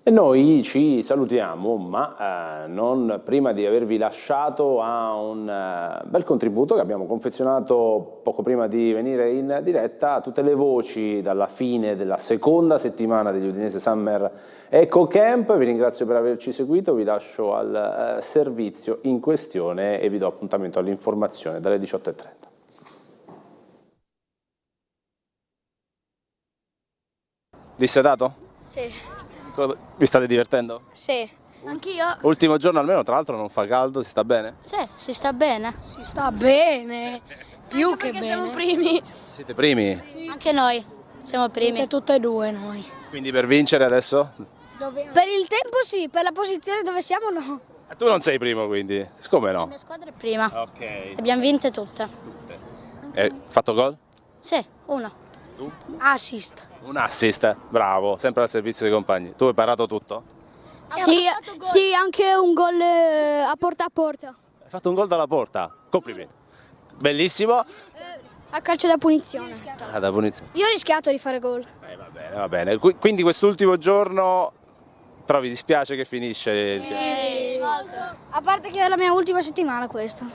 E noi ci salutiamo, ma non prima di avervi lasciato a un bel contributo che abbiamo confezionato poco prima di venire in diretta, a tutte le voci dalla fine della seconda settimana degli Udinese Summer Eco Camp. Vi ringrazio per averci seguito, vi lascio al servizio in questione e vi do appuntamento all'informazione dalle 18:30. Dissetato? Sì. Vi state divertendo? Sì, anch'io. Ultimo giorno almeno, tra l'altro non fa caldo, si sta bene? Sì, si sta bene. Si sta bene, più Anche che perché bene. siamo primi. Siete primi? Sì. Anche noi siamo primi. Tutte e due noi. Quindi per vincere adesso? Per il tempo sì, per la posizione dove siamo no. Tu non sei primo quindi? Come La no? mia squadra è prima. Ok. Abbiamo vinte tutte. Fatto gol? Sì, uno. Tu? Assist. Un assist, bravo, sempre al servizio dei compagni. Tu hai parato tutto? Sì, anche un gol a porta. Hai fatto un gol dalla porta, complimenti. Bellissimo. A calcio da punizione. Da punizione. Io ho rischiato di fare gol. Va bene. Quindi quest'ultimo giorno, però vi dispiace che finisce? Sì, molto. A parte che è la mia ultima settimana questa.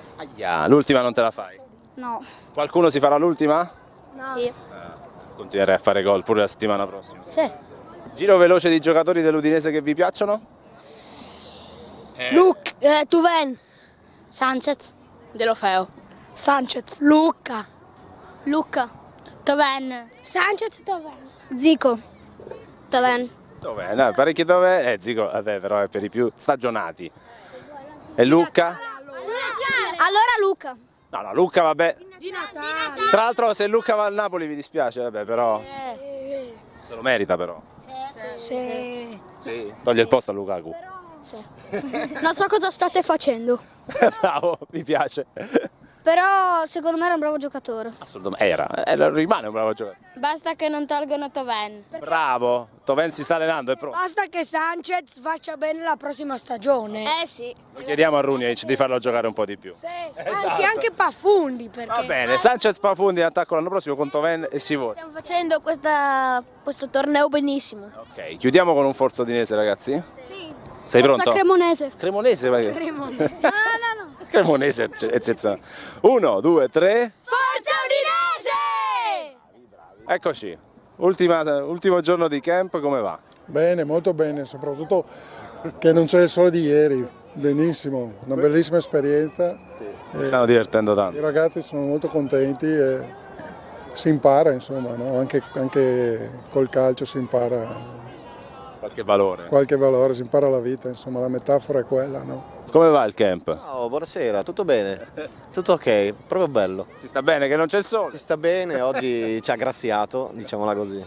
L'ultima non te la fai? No. Qualcuno si farà l'ultima? No. Io. Continuerai a fare gol pure la settimana prossima. Sì. Giro veloce di giocatori dell'Udinese che vi piacciono? Tuven. Sanchez. Delofeo. Sanchez. Luca. Toven. Sanchez, Toven. Zico. Toven. Dov'è? Parecchi dove? Zico, vabbè, però è per i più stagionati. E Luca? Allora Luca. No, Luca vabbè. Tra l'altro se Luca va al Napoli vi dispiace, vabbè, però se lo merita però. Sì. Sì. Toglie il posto a Lukaku. Sì. Non so cosa state facendo. Bravo, mi piace. Però secondo me era un bravo giocatore. Assolutamente, rimane un bravo giocatore. Basta che non tolgono Toven. Bravo, Toven si sta allenando, è pronto. Basta che Sanchez faccia bene la prossima stagione. Sì. Noi chiediamo a Runic di farlo giocare un po' di più. Sì. Anzi anche Pafundi perché. Va bene, Sanchez Pafundi in attacco l'anno prossimo con Toven e Sivori. Stiamo facendo questo torneo benissimo. Ok, chiudiamo con un Forza Udinese, ragazzi? Sì. Sei pronto? Cremonese. Cremonese, vai. Cremonese. No. Cremonese è eccezionale. 1, 2, 3. Forza Udinese! Eccoci. Ultimo giorno di camp, come va? Bene, molto bene, soprattutto che non c'è il sole di ieri. Benissimo, una bellissima esperienza. Si stanno divertendo tanto. I ragazzi sono molto contenti e si impara, insomma, no? Anche col calcio si impara qualche valore, si impara la vita, insomma, la metafora è quella, no? Come va il camp? Ciao, buonasera, tutto bene? Tutto ok, proprio bello. Si sta bene che non c'è il sole? Si sta bene, oggi ci ha graziato, diciamola così.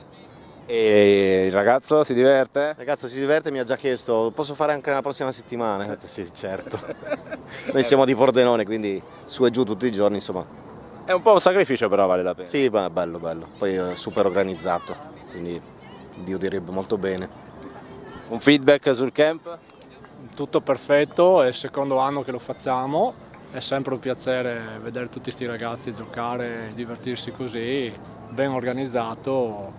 E il ragazzo si diverte? Il ragazzo si diverte, mi ha già chiesto, posso fare anche la prossima settimana? Ho detto, sì, certo. Noi siamo di Pordenone, quindi su e giù tutti i giorni, insomma. È un po' un sacrificio però vale la pena. Sì, ma bello. Poi è super organizzato, quindi Dio direbbe molto bene. Un feedback sul camp? Tutto perfetto, è il secondo anno che lo facciamo, è sempre un piacere vedere tutti questi ragazzi giocare, divertirsi così, ben organizzato,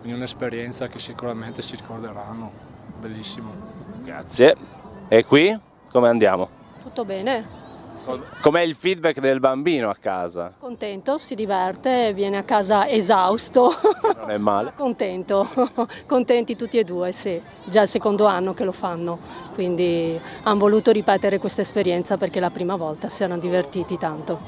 quindi un'esperienza che sicuramente si ricorderanno, bellissimo. Grazie. E qui come andiamo? Tutto bene, sì. Com'è il feedback del bambino a casa? Contento, si diverte, viene a casa esausto. Non è male. Contento, contenti tutti e due, sì. Già il secondo anno che lo fanno, quindi hanno voluto ripetere questa esperienza perché la prima volta si erano divertiti tanto.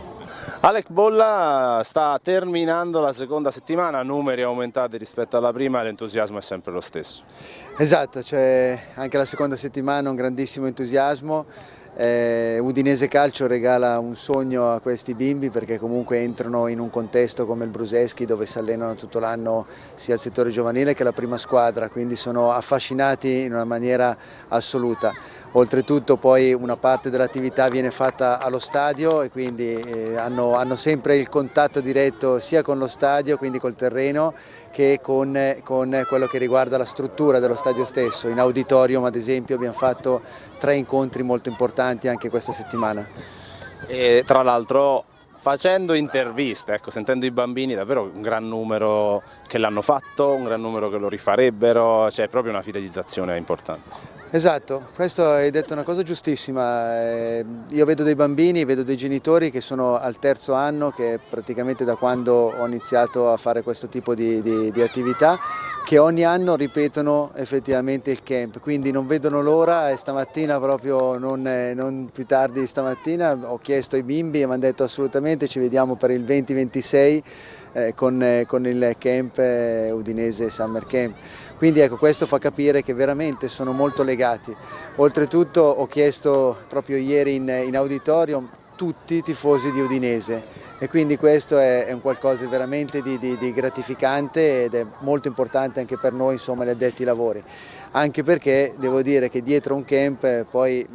Alec Bolla sta terminando la seconda settimana, numeri aumentati rispetto alla prima, l'entusiasmo è sempre lo stesso. Esatto, c'è anche la seconda settimana un grandissimo entusiasmo. Udinese Calcio regala un sogno a questi bimbi perché comunque entrano in un contesto come il Bruseschi dove si allenano tutto l'anno sia il settore giovanile che la prima squadra, quindi sono affascinati in una maniera assoluta. Oltretutto poi una parte dell'attività viene fatta allo stadio e quindi hanno sempre il contatto diretto sia con lo stadio, quindi col terreno, che con quello che riguarda la struttura dello stadio stesso. In auditorium ad esempio abbiamo fatto 3 incontri molto importanti anche questa settimana. E tra l'altro facendo interviste, ecco, sentendo i bambini, davvero un gran numero che l'hanno fatto, un gran numero che lo rifarebbero, c'è proprio una fidelizzazione importante. Esatto, questo hai detto una cosa giustissima. Io vedo dei bambini, vedo dei genitori che sono al terzo anno, che praticamente da quando ho iniziato a fare questo tipo di attività, che ogni anno ripetono effettivamente il camp, quindi non vedono l'ora e stamattina proprio non più tardi stamattina ho chiesto ai bimbi e mi hanno detto assolutamente ci vediamo per il 2026 con il camp udinese Summer Camp. Quindi ecco, questo fa capire che veramente sono molto legati. Oltretutto ho chiesto proprio ieri in auditorium tutti tifosi di Udinese e quindi questo è un qualcosa veramente di gratificante ed è molto importante anche per noi, insomma, gli addetti ai lavori. Anche perché devo dire che dietro un camp poi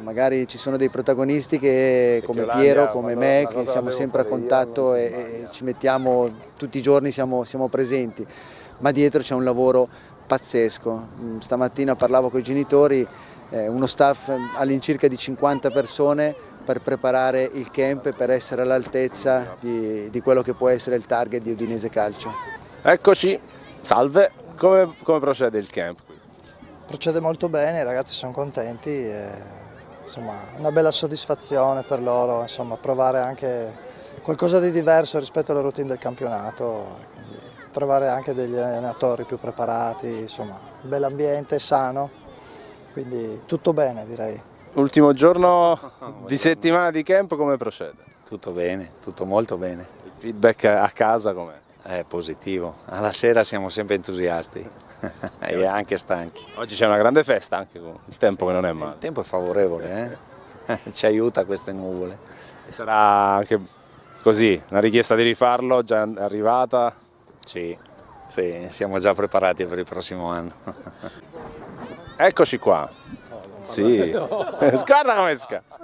magari ci sono dei protagonisti che come Piero, come me, che siamo sempre a contatto e ci mettiamo tutti i giorni, siamo presenti. Ma dietro c'è un lavoro pazzesco. Stamattina parlavo con i genitori, uno staff all'incirca di 50 persone per preparare il camp e per essere all'altezza di quello che può essere il target di Udinese Calcio. Eccoci, salve, come procede il camp? Procede molto bene, i ragazzi sono contenti, insomma una bella soddisfazione per loro, insomma provare anche qualcosa di diverso rispetto alla routine del campionato. Trovare anche degli allenatori più preparati, insomma, un bel ambiente, sano, quindi tutto bene direi. Ultimo giorno di settimana di camp, come procede? Tutto bene, tutto molto bene. Il feedback a casa com'è? È positivo, alla sera siamo sempre entusiasti e anche stanchi. Oggi c'è una grande festa anche con il tempo che non è male. Il tempo è favorevole, ci aiuta queste nuvole. E sarà anche così, una richiesta di rifarlo già arrivata? Sì, siamo già preparati per il prossimo anno. Eccoci qua. Sì. Guarda come scappa.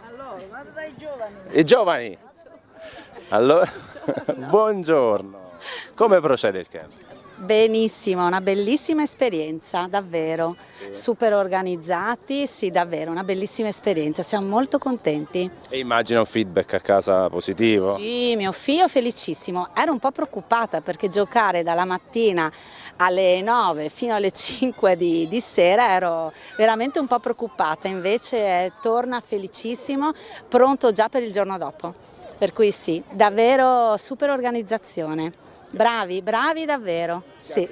Allora, i giovani. I giovani. Allora, buongiorno. Come procede il camp? Benissimo, una bellissima esperienza, davvero, super organizzati, sì davvero, una bellissima esperienza, siamo molto contenti. E immagino un feedback a casa positivo? Sì, mio figlio felicissimo, ero un po' preoccupata perché giocare dalla mattina alle 9 fino alle 5 di sera ero veramente un po' preoccupata, invece torna felicissimo, pronto già per il giorno dopo, per cui sì, davvero super organizzazione. Bravi davvero, sì.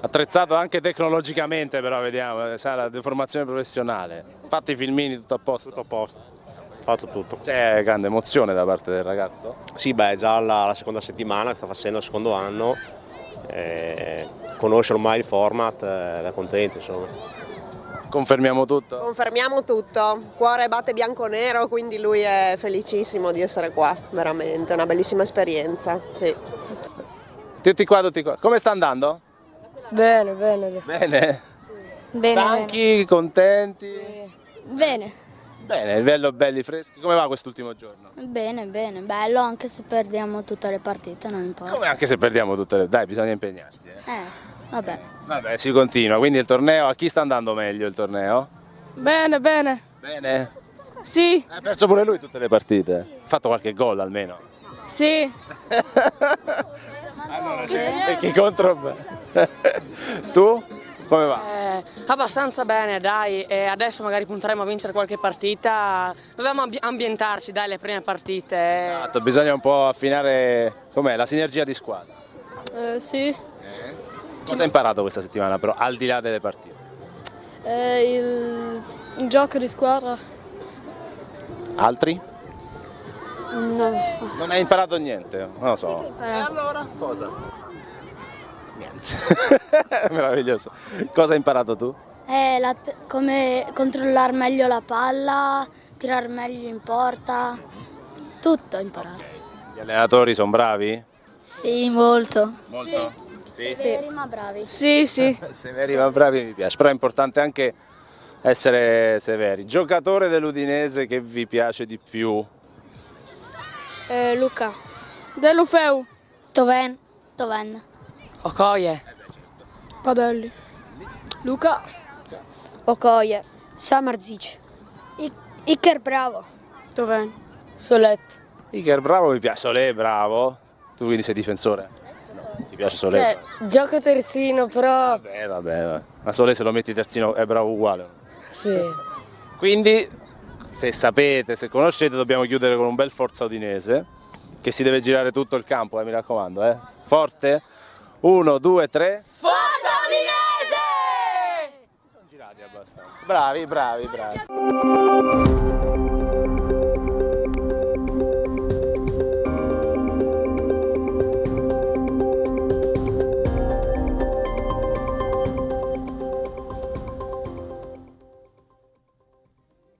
Attrezzato anche tecnologicamente però, vediamo, sa, la deformazione professionale. Fatti i filmini, tutto a posto? Tutto a posto, fatto tutto. C'è grande emozione da parte del ragazzo? Sì, beh, è già la seconda settimana che sta facendo, il secondo anno, conosce ormai il format, è contento insomma. Confermiamo tutto? Confermiamo tutto, cuore batte bianco-nero, quindi lui è felicissimo di essere qua, veramente, una bellissima esperienza, sì. Tutti qua. Come sta andando? Bene. Bene? Sì. Bene. Stanchi, contenti? Bene. Bene, livello belli freschi. Come va quest'ultimo giorno? Bene, bello anche se perdiamo tutte le partite, non importa. Come anche se perdiamo tutte le... Dai, bisogna impegnarsi. Vabbè. Vabbè, si continua, quindi il torneo, a chi sta andando meglio il torneo? Bene. Bene? Sì. Ha perso pure lui tutte le partite? Ha fatto qualche gol almeno? Sì. Allora, e chi contro? Tu? Come va? Abbastanza bene, dai, e adesso magari punteremo a vincere qualche partita, dobbiamo ambientarci, dai, le prime partite. Esatto, bisogna un po' affinare, com'è, la sinergia di squadra. Sì. Cosa hai imparato questa settimana però, al di là delle partite? Il gioco di squadra. Altri? Non lo so. Non hai imparato niente? Non lo so. E allora? Cosa? Niente. Meraviglioso. Cosa hai imparato tu? Come controllare meglio la palla, tirare meglio in porta, tutto ho imparato. Gli allenatori sono bravi? Sì, molto. Molto? Sì. Severi ma bravi. Sì. Severi ma bravi mi piace, però è importante anche essere severi. Giocatore dell'Udinese che vi piace di più? Luca. Delufeu. Toven. Okoye. Padelli. Luca. Okoye. Samardzic. Iker Bravo. Dov'è? Solet. Iker, bravo, mi piace. Solé, bravo. Tu quindi sei difensore? No, ti piace Solé? Gioco terzino, però... Vabbè. Ma Solé se lo metti terzino è bravo uguale. Sì. Quindi, se conoscete, dobbiamo chiudere con un bel Forza Udinese, che si deve girare tutto il campo, mi raccomando, Forte? 1, 2, 3. Forza Udinese! Si sono girati abbastanza. Bravi.